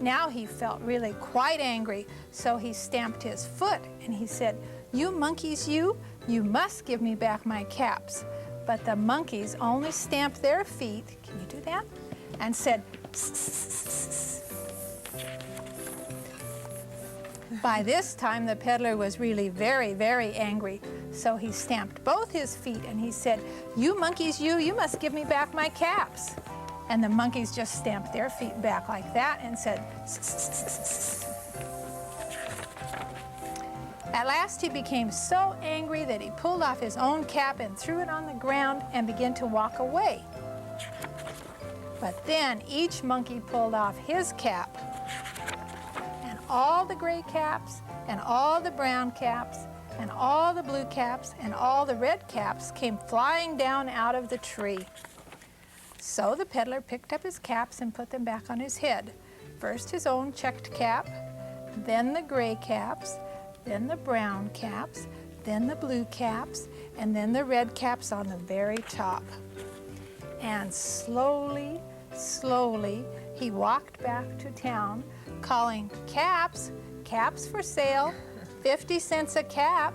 Now he felt really quite angry, so he stamped his foot and he said, "You monkeys, you must give me back my caps." But the monkeys only stamped their feet, can you do that? And said, "Psst, psst, psst." By this time, the peddler was really very, very angry, so he stamped both his feet and he said, "You monkeys, you must give me back my caps." And the monkeys just stamped their feet back like that and said, "Sss, sss, sss." At last he became so angry that he pulled off his own cap and threw it on the ground and began to walk away. But then each monkey pulled off his cap, and all the gray caps and all the brown caps and all the blue caps and all the red caps came flying down out of the tree. So the peddler picked up his caps and put them back on his head. First his own checked cap, then the gray caps, then the brown caps, then the blue caps, and then the red caps on the very top. And slowly, slowly, he walked back to town, calling, "Caps, caps for sale, 50 cents a cap."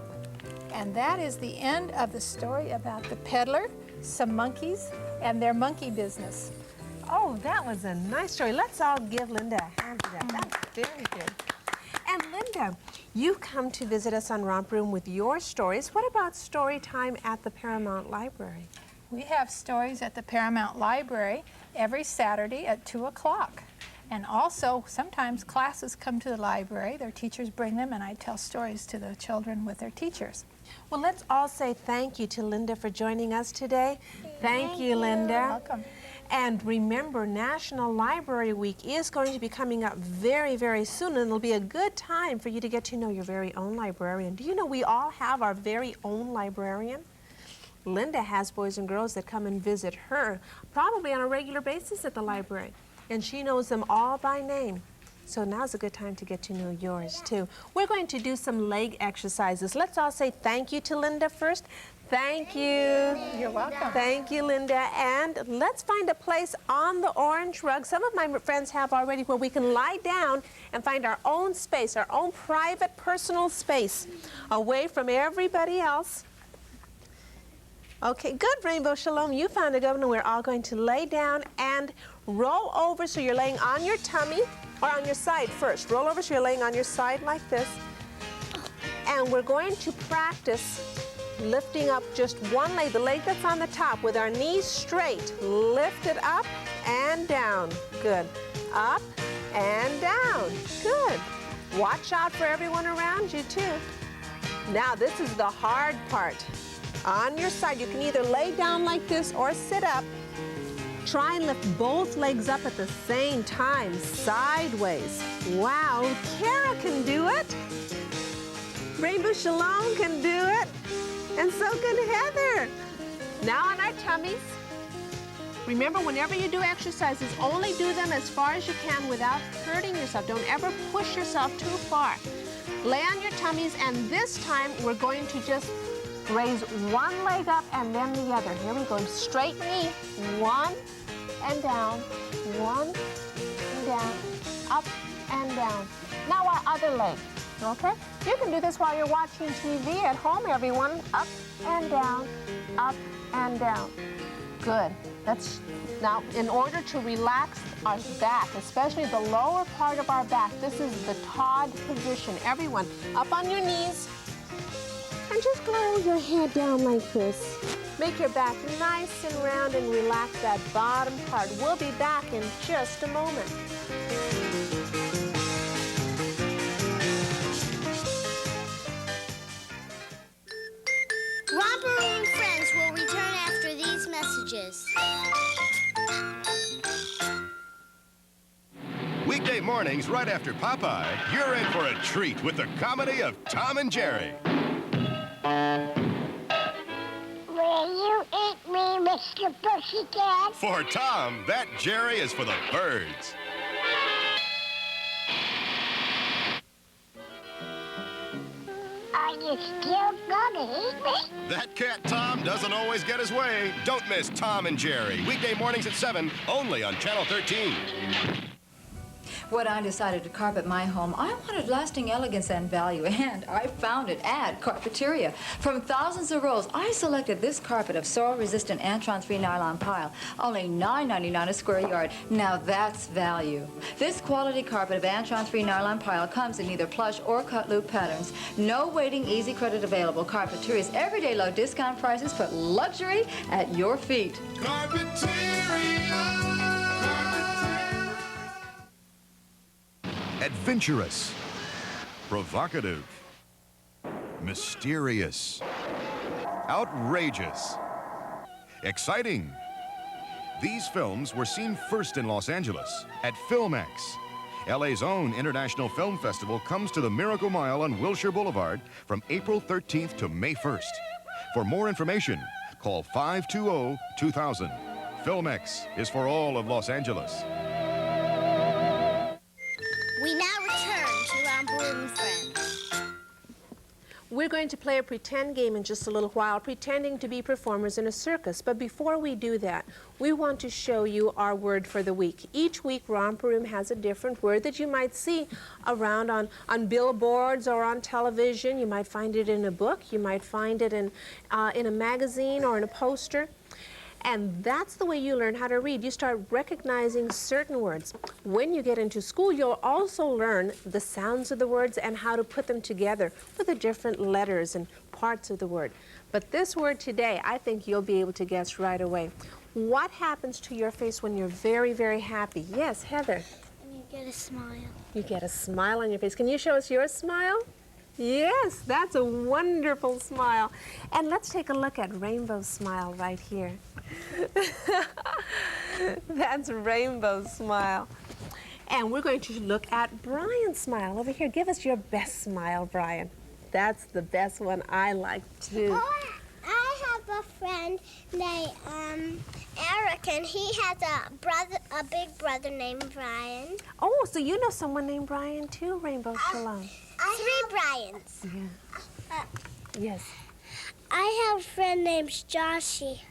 And that is the end of the story about the peddler, some monkeys, and their monkey business. Oh, that was a nice story. Let's all give Linda a hand for that. That's very good. And Linda, you come to visit us on Romper Room with your stories. What about story time at the Paramount Library? We have stories at the Paramount Library every Saturday at 2 o'clock. And also, sometimes classes come to the library. Their teachers bring them, and I tell stories to the children with their teachers. Well, let's all say thank you to Linda for joining us today. Thank you, Linda. Welcome. And remember, National Library Week is going to be coming up very, very soon, and it'll be a good time for you to get to know your very own librarian. Do you know we all have our very own librarian? Linda has boys and girls that come and visit her probably on a regular basis at the library, and she knows them all by name. So now's a good time to get to know yours, too. We're going to do some leg exercises. Let's all say thank you to Linda first. Thank you. You're welcome. Thank you, Linda. And let's find a place on the orange rug. Some of my friends have already where we can lie down and find our own space, our own private, personal space, away from everybody else. Okay, good, Rainbow Shalom. You found a good one. We're all going to lay down and roll over so you're laying on your tummy, or on your side first. Roll over so you're laying on your side like this. And we're going to practice lifting up just one leg, the leg that's on the top, with our knees straight. Lift it up and down. Good. Up and down. Good. Watch out for everyone around you, too. Now, this is the hard part. On your side, you can either lay down like this or sit up. Try and lift both legs up at the same time, sideways. Wow, Kara can do it. Rainbow Shalom can do it. And so can Heather. Now on our tummies. Remember, whenever you do exercises, only do them as far as you can without hurting yourself. Don't ever push yourself too far. Lay on your tummies, and this time we're going to just raise one leg up and then the other. Here we go. Straight knee. One and down. One and down. Up and down. Now our other leg. Okay? You can do this while you're watching TV at home, everyone. Up and down. Up and down. Good. Now, in order to relax our back, especially the lower part of our back, this is the Todd position. Everyone, up on your knees. And just glow your head down like this. Make your back nice and round and relax that bottom part. We'll be back in just a moment. Romper Room friends will return after these messages. Weekday mornings right after Popeye, you're in for a treat with the comedy of Tom and Jerry. Will you eat me, Mr. Pussycat? For Tom, that Jerry is for the birds. Are you still gonna eat me? That cat Tom doesn't always get his way. Don't miss Tom and Jerry. Weekday mornings at 7, only on Channel 13. When I decided to carpet my home, I wanted lasting elegance and value, and I found it at Carpeteria. From thousands of rolls, I selected this carpet of soil-resistant Antron-free nylon pile, only $9.99 a square yard. Now that's value. This quality carpet of Antron-free nylon pile comes in either plush or cut loop patterns. No waiting, easy credit available. Carpeteria's everyday low discount prices put luxury at your feet. Adventurous, provocative, mysterious, outrageous, exciting. These films were seen first in Los Angeles at FilmX. LA's own International Film Festival comes to the Miracle Mile on Wilshire Boulevard from April 13th to May 1st. For more information, call 520-2000. FilmX is for all of Los Angeles. We now return to Romper Room friends. We're going to play a pretend game in just a little while, pretending to be performers in a circus. But before we do that, we want to show you our word for the week. Each week, Romper Room has a different word that you might see around on billboards or on television. You might find it in a book. You might find it in a magazine or in a poster. And that's the way you learn how to read. You start recognizing certain words. When you get into school, you'll also learn the sounds of the words and how to put them together with the different letters and parts of the word. But this word today, I think you'll be able to guess right away. What happens to your face when you're very, very happy? Yes, Heather? And you get a smile. You get a smile on your face. Can you show us your smile? Yes, that's a wonderful smile. And let's take a look at Rainbow's smile right here. That's Rainbow's smile. And we're going to look at Brian's smile over here. Give us your best smile, Brian. That's the best one I like, too. Oh, I have a friend named Eric, and he has a big brother named Brian. Oh, so you know someone named Brian, too, Rainbow Shalom. Three Brians. Yeah. Yes. I have a friend named Joshy.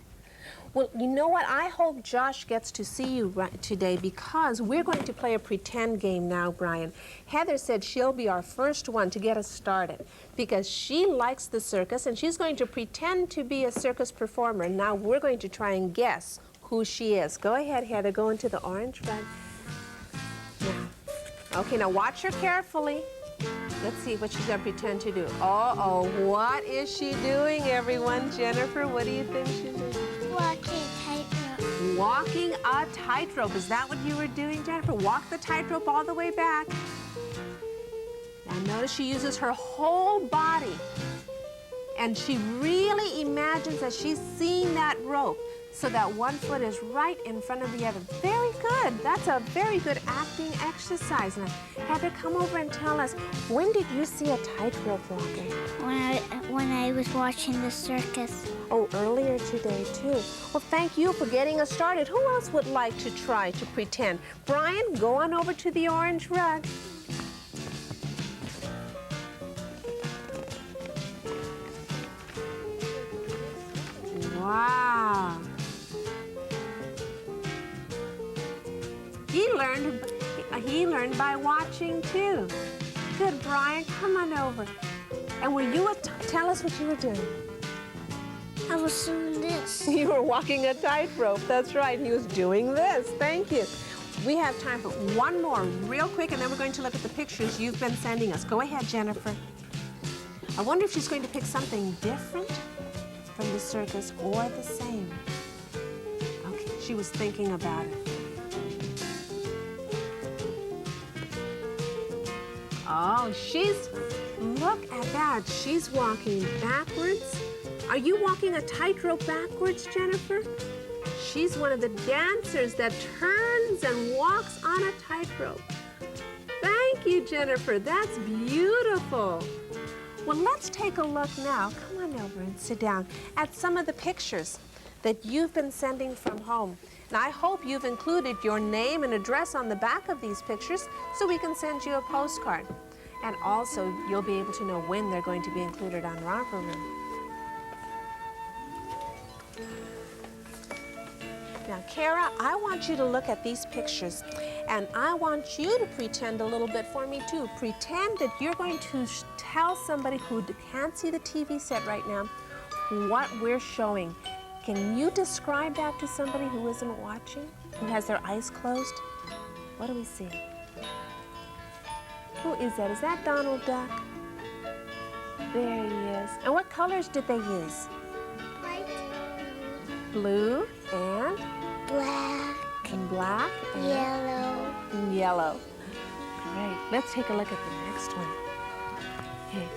Well, you know what? I hope Josh gets to see you today because we're going to play a pretend game now, Brian. Heather said she'll be our first one to get us started because she likes the circus and she's going to pretend to be a circus performer. Now we're going to try and guess who she is. Go ahead, Heather. Go into the orange rug. Now. Okay, now watch her carefully. Let's see what she's going to pretend to do. Uh-oh, what is she doing, everyone? Jennifer, what do you think she's doing? Walking tightrope. Walking a tightrope. Is that what you were doing, Jennifer? Walk the tightrope all the way back. Now notice she uses her whole body. And she really imagines that she's seeing that rope so that one foot is right in front of the other. Very good. That's a very good acting exercise. Now, Heather, come over and tell us, when did you see a tightrope walker? When I was watching the circus. Oh, earlier today, too. Well, thank you for getting us started. Who else would like to try to pretend? Brian, go on over to the orange rug. Wow. He learned by watching, too. Good, Brian. Come on over. And were you tell us what you were doing? I was doing this. You were walking a tightrope. That's right. He was doing this. Thank you. We have time for one more real quick, and then we're going to look at the pictures you've been sending us. Go ahead, Jennifer. I wonder if she's going to pick something different from the circus or the same. Okay, she was thinking about it. Oh, look at that. She's walking backwards. Are you walking a tightrope backwards, Jennifer? She's one of the dancers that turns and walks on a tightrope. Thank you, Jennifer. That's beautiful. Well, let's take a look now. Come on over and sit down at some of the pictures that you've been sending from home. Now, I hope you've included your name and address on the back of these pictures so we can send you a postcard. And also, you'll be able to know when they're going to be included on Romper Room. Now, Kara, I want you to look at these pictures, and I want you to pretend a little bit for me, too. Pretend that you're going to tell somebody who can't see the TV set right now what we're showing. Can you describe that to somebody who isn't watching, who has their eyes closed? What do we see? Who is that? Is that Donald Duck? There he is. And what colors did they use? White. Blue and? Black. And black? And yellow. And yellow. Great. Let's take a look at the next one. Hey,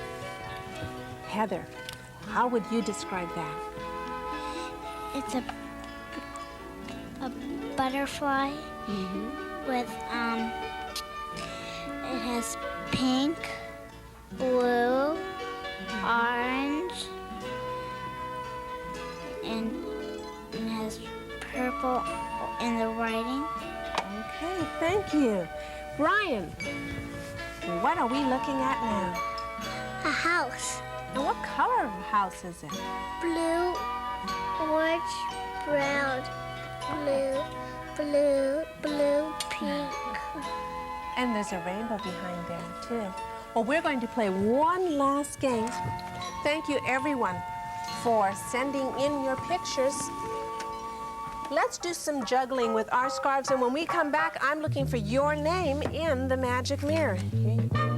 Heather, how would you describe that? It's a butterfly with, it has pink, blue, orange, and it has purple in the writing. Okay, thank you. Brian, what are we looking at now? A house. And what color of house is it? Blue, orange, brown, blue, pink. And there's a rainbow behind there, too. Well, we're going to play one last game. Thank you, everyone, for sending in your pictures. Let's do some juggling with our scarves, and when we come back, I'm looking for your name in the magic mirror. Here you go.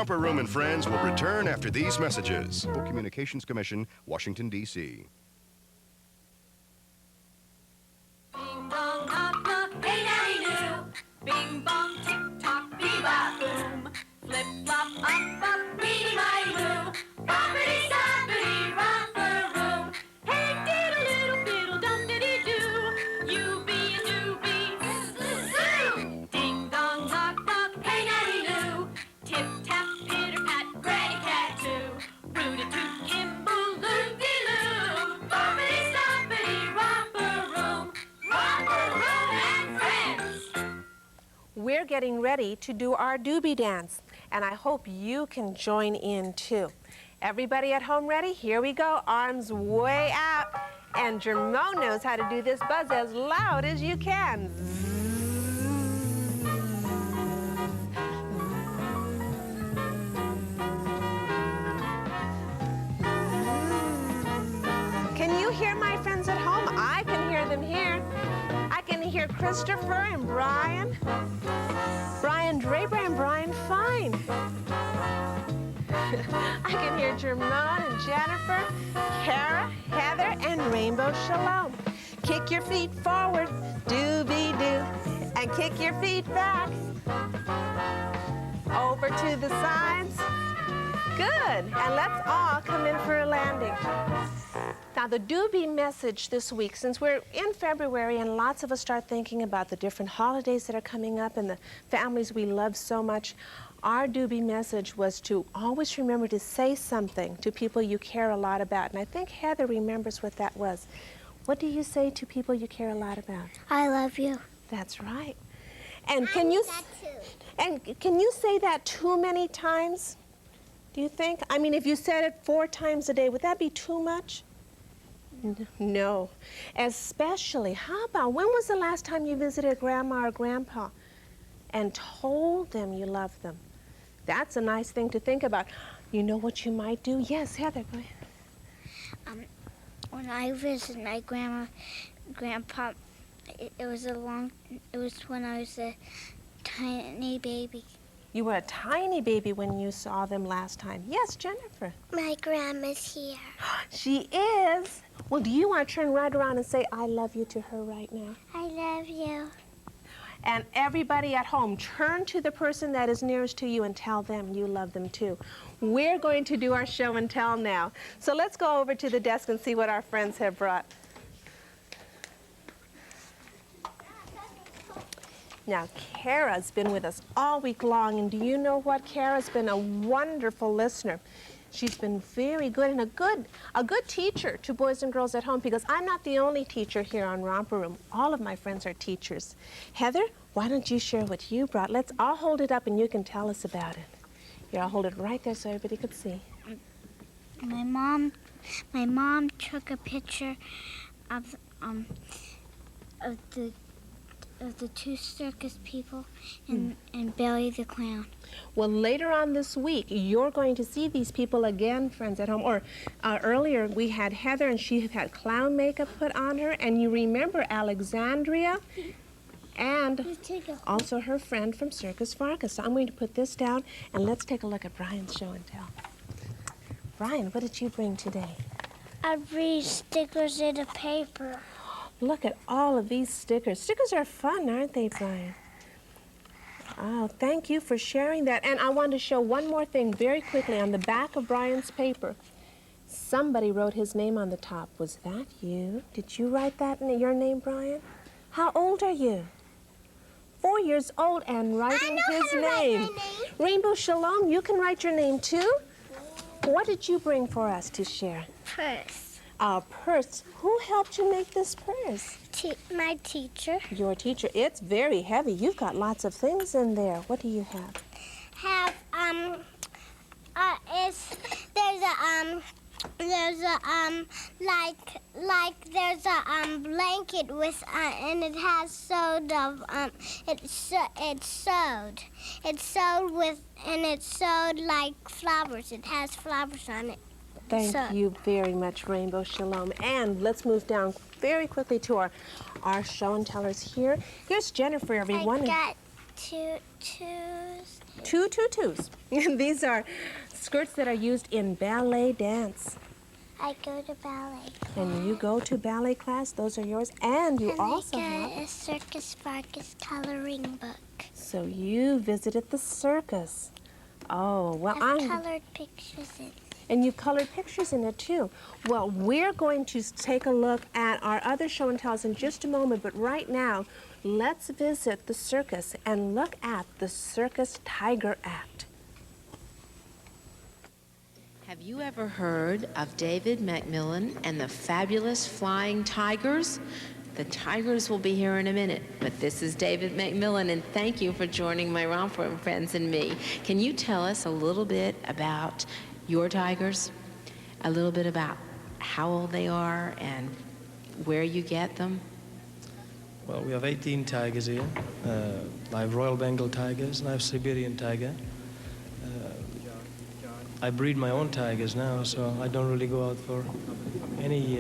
Romper Room and Friends will return after these messages. Communications Commission, Washington, D.C. Bing bong knock knock, hey Daddy Lou. Bing bong tick tock, bebop boom. Flip flop up up, beady my loo. Boppity stoppity, romper room. Hey diddle diddle diddle dum diddy doo. You be a doobie, zoo. Ding dong knock knock, hey Daddy Lou. Tip tap pitter pat, granny cat too. Rooty toot kimble loopy loo. Boppity stoppity, romper room. Romper room and friends. We're getting ready to do our Doobie dance, and I hope you can join in too. Everybody at home ready? Here we go. Arms way out. And Jermone knows how to do this. Buzz as loud as you can. Can you hear my friends at home? I can hear them here. I can hear Christopher and Brian. Brian Draper and Brian Fine. I can hear Jermone and Jennifer, Kara, Heather, and Rainbow Shalom. Kick your feet forward, doobie-doo, and kick your feet back. Over to the sides. Good, and let's all come in for a landing. Now, the Doobie message this week, since we're in February and lots of us start thinking about the different holidays that are coming up and the families we love so much, our Doobie message was to always remember to say something to people you care a lot about. And I think Heather remembers what that was. What do you say to people you care a lot about? I love you. That's right. And can you say that too many times? Do you think? I mean, if you said it 4 times a day, would that be too much? No. Especially, how about, when was the last time you visited Grandma or Grandpa and told them you love them? That's a nice thing to think about. You know what you might do? Yes, Heather, go ahead. When I visited my grandma, grandpa, it was when I was a tiny baby. You were a tiny baby when you saw them last time. Yes, Jennifer. My grandma's here. She is. Well, do you want to turn right around and say, I love you to her right now? I love you. And everybody at home, turn to the person that is nearest to you and tell them you love them too. We're going to do our show and tell now. So let's go over to the desk and see what our friends have brought. Now, Kara's been with us all week long, and do you know what? Kara's been a wonderful listener. She's been very good and a good teacher to boys and girls at home, because I'm not the only teacher here on Romper Room. All of my friends are teachers. Heather, why don't you share what you brought? Let's all hold it up and you can tell us about it. Here, I'll hold it right there so everybody could see. My mom took a picture of the 2 circus people and Billy the Clown. Well, later on this week, you're going to see these people again, friends at home. Or earlier, we had Heather, and she had clown makeup put on her. And you remember Alexandria and also her friend from Circus Farkas. So I'm going to put this down, and let's take a look at Brian's show and tell. Brian, what did you bring today? I read stickers in a paper. Look at all of these stickers. Stickers are fun, aren't they, Brian? Oh, thank you for sharing that. And I want to show one more thing very quickly. On the back of Brian's paper, somebody wrote his name on the top. Was that you? Did you write that in your name, Brian? How old are you? 4 years old and writing his name. Rainbow Shalom, you can write your name too? What did you bring for us to share? Purse. A purse. Who helped you make this purse? My teacher. Your teacher. It's very heavy. You've got lots of things in there. What do you have? There's a blanket with and it has sewed like flowers. It has flowers on it. Thank you very much, Rainbow Shalom. And let's move down very quickly to our show and tellers here. Here's Jennifer, everyone. I got two 2 tutus. These are skirts that are used in ballet dance. I go to ballet class. And you go to ballet class. Those are yours. And you also I have got a Circus Vargas coloring book. So you visited the circus. Oh, well, I've colored pictures in it. And you've colored pictures in it, too. Well, we're going to take a look at our other show and tells in just a moment, but right now, let's visit the circus and look at the Circus Tiger Act. Have you ever heard of David McMillan and the fabulous Flying Tigers? The Tigers will be here in a minute, but this is David McMillan, and thank you for joining my Romper Room friends and me. Can you tell us a little bit about your tigers? A little bit about how old they are and where you get them? Well, we have 18 tigers here. I have Royal Bengal tigers, and I have Siberian tiger. I breed my own tigers now, so I don't really go out for any,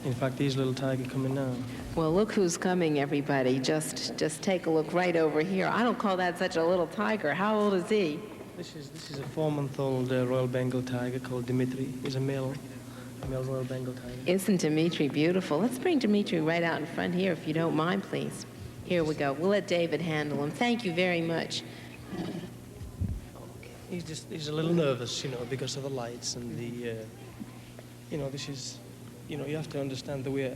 in fact, these little tigers coming now. Well, look who's coming, everybody. Just take a look right over here. I don't call that such a little tiger. How old is he? This is a 4-month-old Royal Bengal tiger called Dimitri. He's a male Royal Bengal tiger. Isn't Dimitri beautiful? Let's bring Dimitri right out in front here, if you don't mind, please. Here we go. We'll let David handle him. Thank you very much. He's a little nervous, you know, because of the lights and the, you know, this is, you know, you have to understand the way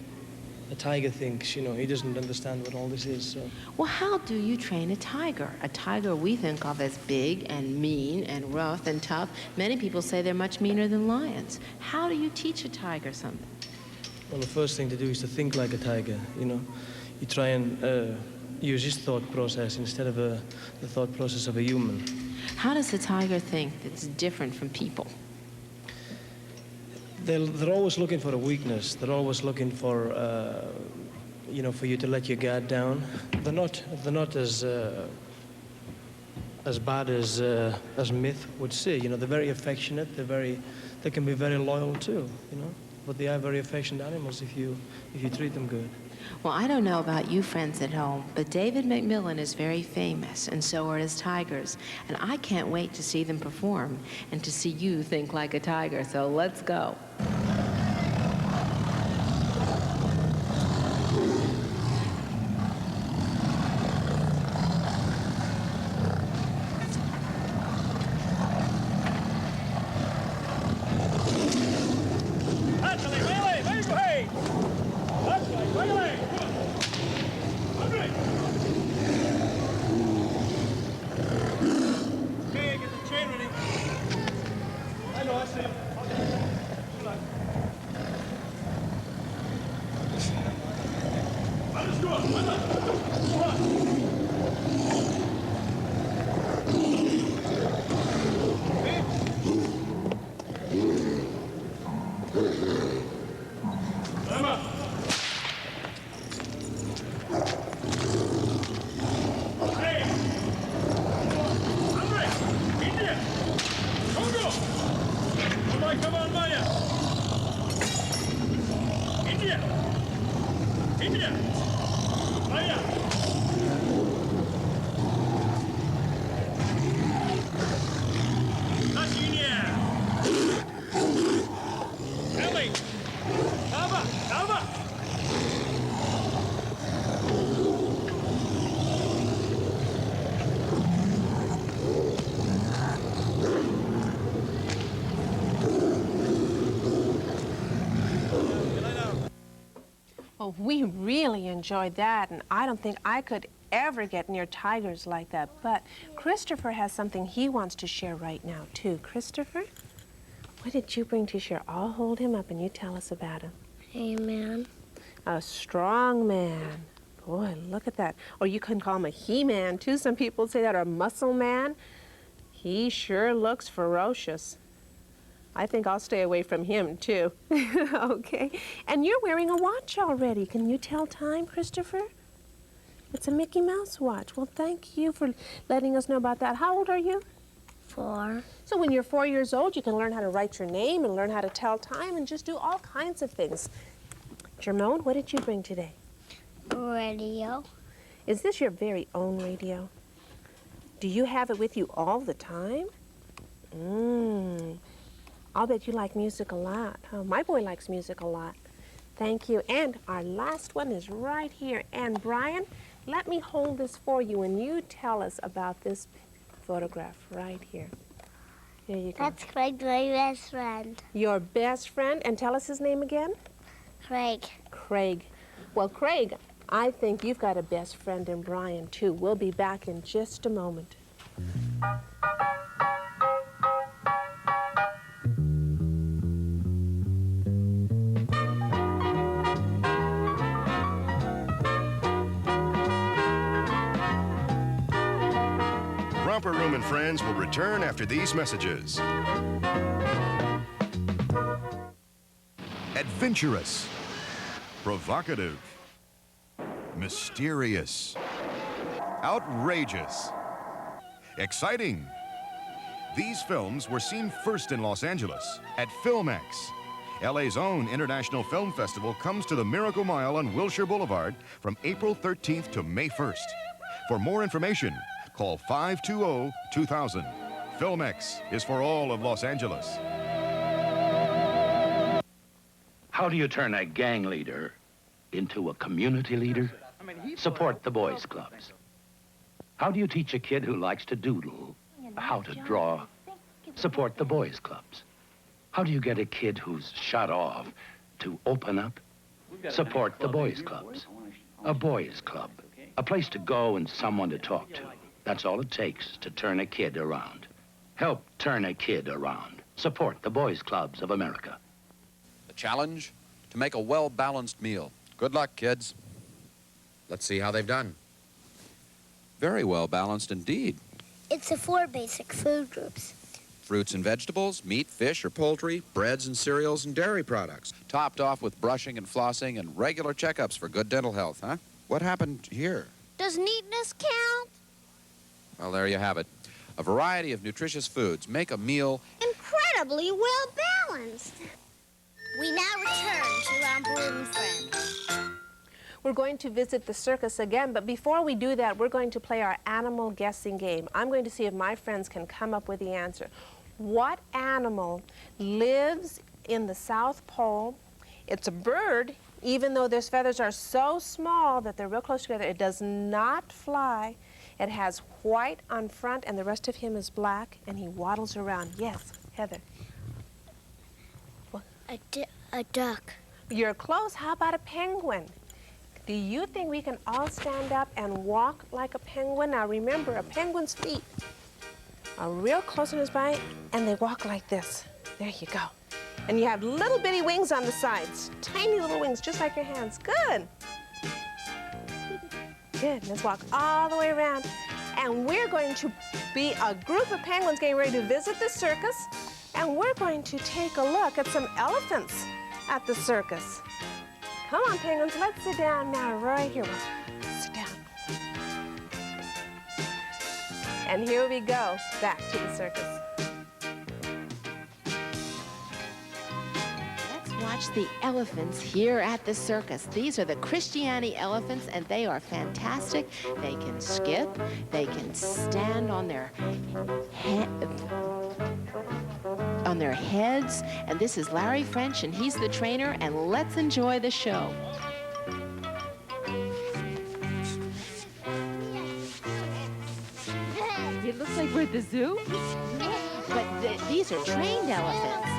a tiger thinks, you know. He doesn't understand what all this is, so. Well, how do you train a tiger? A tiger we think of as big and mean and rough and tough. Many people say they're much meaner than lions. How do you teach a tiger something? Well, the first thing to do is to think like a tiger, you know. You try and use his thought process instead of the thought process of a human. How does a tiger think that's different from people? They're always looking for a weakness. They're always looking for, you know, for you to let your guard down. They're not as bad as myth would say. You know, they're very affectionate. They can be very loyal too. You know, but they are very affectionate animals if you treat them good. Well, I don't know about you friends at home, but David McMillan is very famous, and so are his tigers. And I can't wait to see them perform and to see you think like a tiger, so let's go. Oh, we really enjoyed that, and I don't think I could ever get near tigers like that. But Christopher has something he wants to share right now, too. Christopher, what did you bring to share? I'll hold him up and you tell us about him. Hey, man. A strong man. Boy, look at that. Or you can call him a he-man, too. Some people say that, or a muscle man. He sure looks ferocious. I think I'll stay away from him, too. Okay. And you're wearing a watch already. Can you tell time, Christopher? It's a Mickey Mouse watch. Well, thank you for letting us know about that. How old are you? 4. So when you're 4 years old, you can learn how to write your name and learn how to tell time and just do all kinds of things. Jermone, what did you bring today? Radio. Is this your very own radio? Do you have it with you all the time? I'll bet you like music a lot. Huh? My boy likes music a lot. Thank you. And our last one is right here. And Brian, let me hold this for you and you tell us about this photograph right here. Here you go. That's Craig, my best friend. Your best friend, and tell us his name again? Craig. Craig. Well, Craig, I think you've got a best friend in Brian, too. We'll be back in just a moment. Romper Room and Friends will return after these messages. Adventurous, provocative, mysterious, outrageous, exciting. These films were seen first in Los Angeles at FilmX. LA's own International Film Festival comes to the Miracle Mile on Wilshire Boulevard from April 13th to May 1st. For more information, call 520-2000. FilmX is for all of Los Angeles. How do you turn a gang leader into a community leader? Support the boys' clubs. How do you teach a kid who likes to doodle how to draw? Support the boys' clubs. How do you get a kid who's shut off to open up? Support the boys' clubs. A boys' club, a place to go and someone to talk to. That's all it takes to turn a kid around. Help turn a kid around. Support the boys' clubs of America. The challenge? To make a well-balanced meal. Good luck, kids. Let's see how they've done. Very well-balanced indeed. It's the 4 basic food groups. Fruits and vegetables, meat, fish, or poultry, breads and cereals, and dairy products. Topped off with brushing and flossing and regular checkups for good dental health, huh? What happened here? Does neatness count? Well, there you have it. A variety of nutritious foods make a meal Incredibly well balanced. We now return to Romper Room and Friends. We're going to visit the circus again, but before we do that, we're going to play our animal guessing game. I'm going to see if my friends can come up with the answer. What animal lives in the South Pole? It's a bird, even though their feathers are so small that they're real close together. It does not fly. It has white on front, and the rest of him is black, and he waddles around. Yes, Heather. What? A duck. You're close. How about a penguin? Do you think we can all stand up and walk like a penguin? Now remember, a penguin's feet are real close on his body, and they walk like this. There you go. And you have little bitty wings on the sides. Tiny little wings, just like your hands. Good. Good. Let's walk all the way around. And we're going to be a group of penguins getting ready to visit the circus. And we're going to take a look at some elephants at the circus. Come on, penguins, let's sit down now, right here. Sit down. And here we go, back to the circus. Let's watch the elephants here at the circus. These are the Christiani elephants, and they are fantastic. They can skip, they can stand on their heads, and this is Larry French, and he's the trainer, and let's enjoy the show. It looks like we're at the zoo, but these are trained elephants.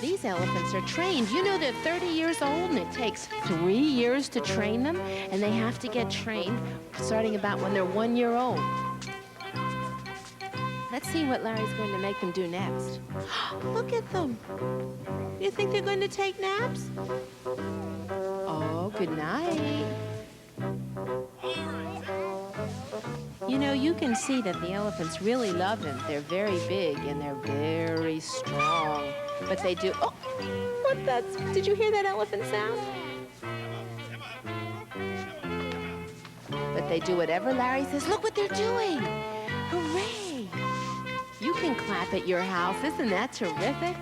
These elephants are trained. You know they're 30 years old, and it takes 3 years to train them, and they have to get trained starting about when they're 1 year old. Let's see what Larry's going to make them do next. Look at them. You think they're going to take naps? Oh, good night. You know, you can see that the elephants really love him. They're very big and they're very strong. But they do, oh, what that's, did you hear that elephant sound? But they do whatever Larry says. Look what they're doing. Hooray. You can clap at your house. Isn't that terrific?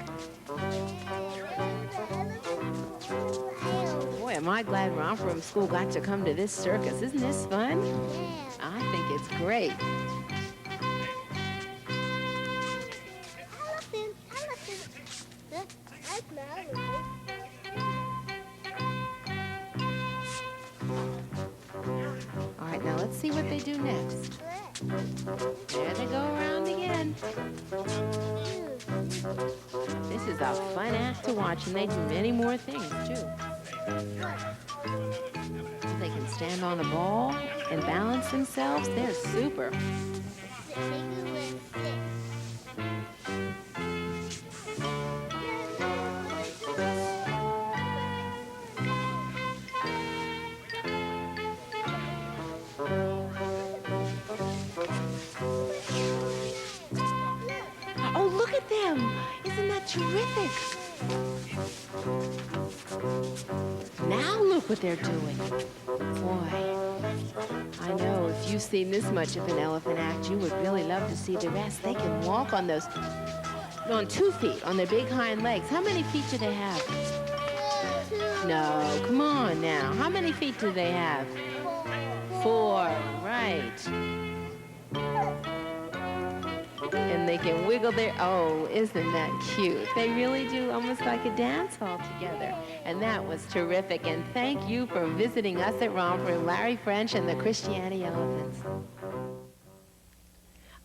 Boy, am I glad Romper Room School got to come to this circus. Isn't this fun? I think it's great. see what they do next. There they go around again. This is a fun act to watch, and they do many more things, too. They can stand on a ball and balance themselves. They're super. Oh, look at them! Isn't that terrific? Now look what they're doing. Boy, I know if you've seen this much of an elephant act, you would really love to see the rest. They can walk on 2 feet, on their big hind legs. How many feet do they have? No, come on now. How many feet do they have? 4, right. And they can wiggle their, oh, isn't that cute? They really do almost like a dance all together. And that was terrific. And thank you for visiting us at Romper Room, Larry French and the Christianity Elephants.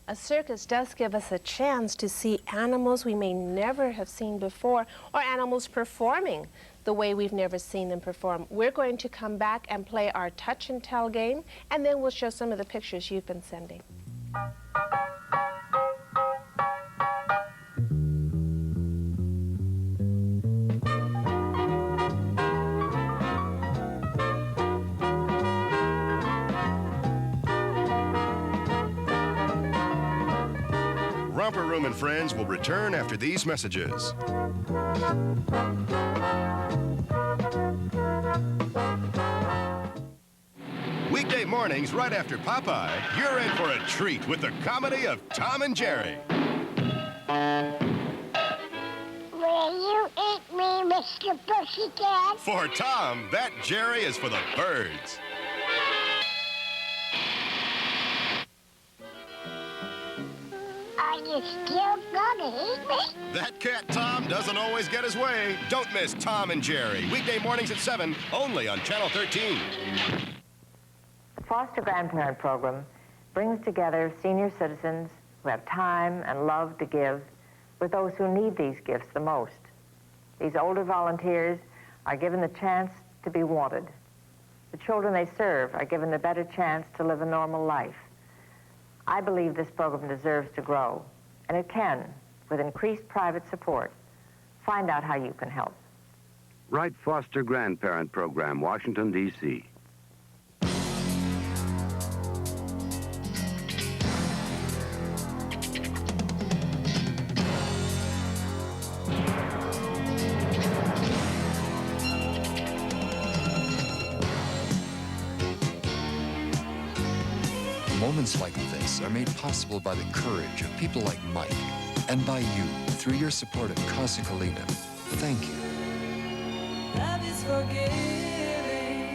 A circus does give us a chance to see animals we may never have seen before, or animals performing the way we've never seen them perform. We're going to come back and play our touch and tell game, and then we'll show some of the pictures you've been sending. Romper Room and Friends will return after these messages. Weekday mornings right after Popeye, you're in for a treat with the comedy of Tom and Jerry. Will you eat me, Mr. Pussycat? For Tom, that Jerry is for the birds. Are you still gonna eat me? That cat Tom doesn't always get his way. Don't miss Tom and Jerry. Weekday mornings at 7, only on Channel 13. The Foster Grandparent Program brings together senior citizens who have time and love to give with those who need these gifts the most. These older volunteers are given the chance to be wanted. The children they serve are given a better chance to live a normal life. I believe this program deserves to grow, and it can, with increased private support. Find out how you can help. Write Foster Grandparent Program, Washington, D.C. Moments like this are made possible by the courage of people like Mike, and by you through your support of Casa Colina. Thank you. Love is forgiving.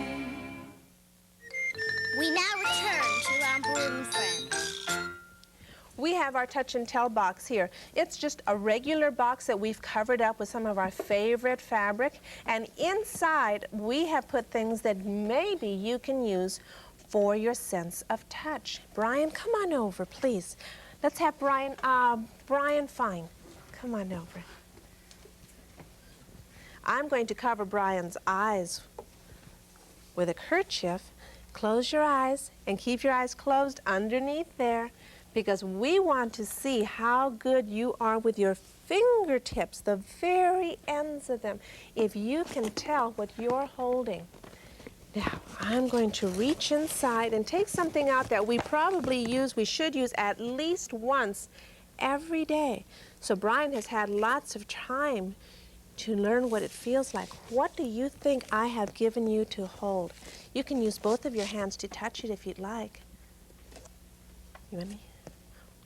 We now return to Romper Room Friends. We have our touch and tell box here. It's just a regular box that we've covered up with some of our favorite fabric, and inside we have put things that maybe you can use for your sense of touch. Brian, come on over, please. Let's have Brian Fine. Come on over. I'm going to cover Brian's eyes with a kerchief. Close your eyes and keep your eyes closed underneath there, because we want to see how good you are with your fingertips, the very ends of them, if you can tell what you're holding. Now, I'm going to reach inside and take something out that we should use at least once every day. So Brian has had lots of time to learn what it feels like. What do you think I have given you to hold? You can use both of your hands to touch it if you'd like. You want me?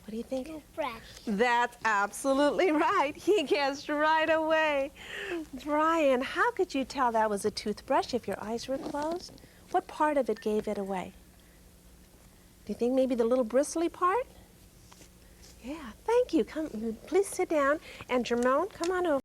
What do you think? Toothbrush. That's absolutely right. He guessed right away. Brian, how could you tell that was a toothbrush if your eyes were closed? What part of it gave it away? Do you think maybe the little bristly part? Yeah, thank you. Come, please sit down. And Jermone, come on over.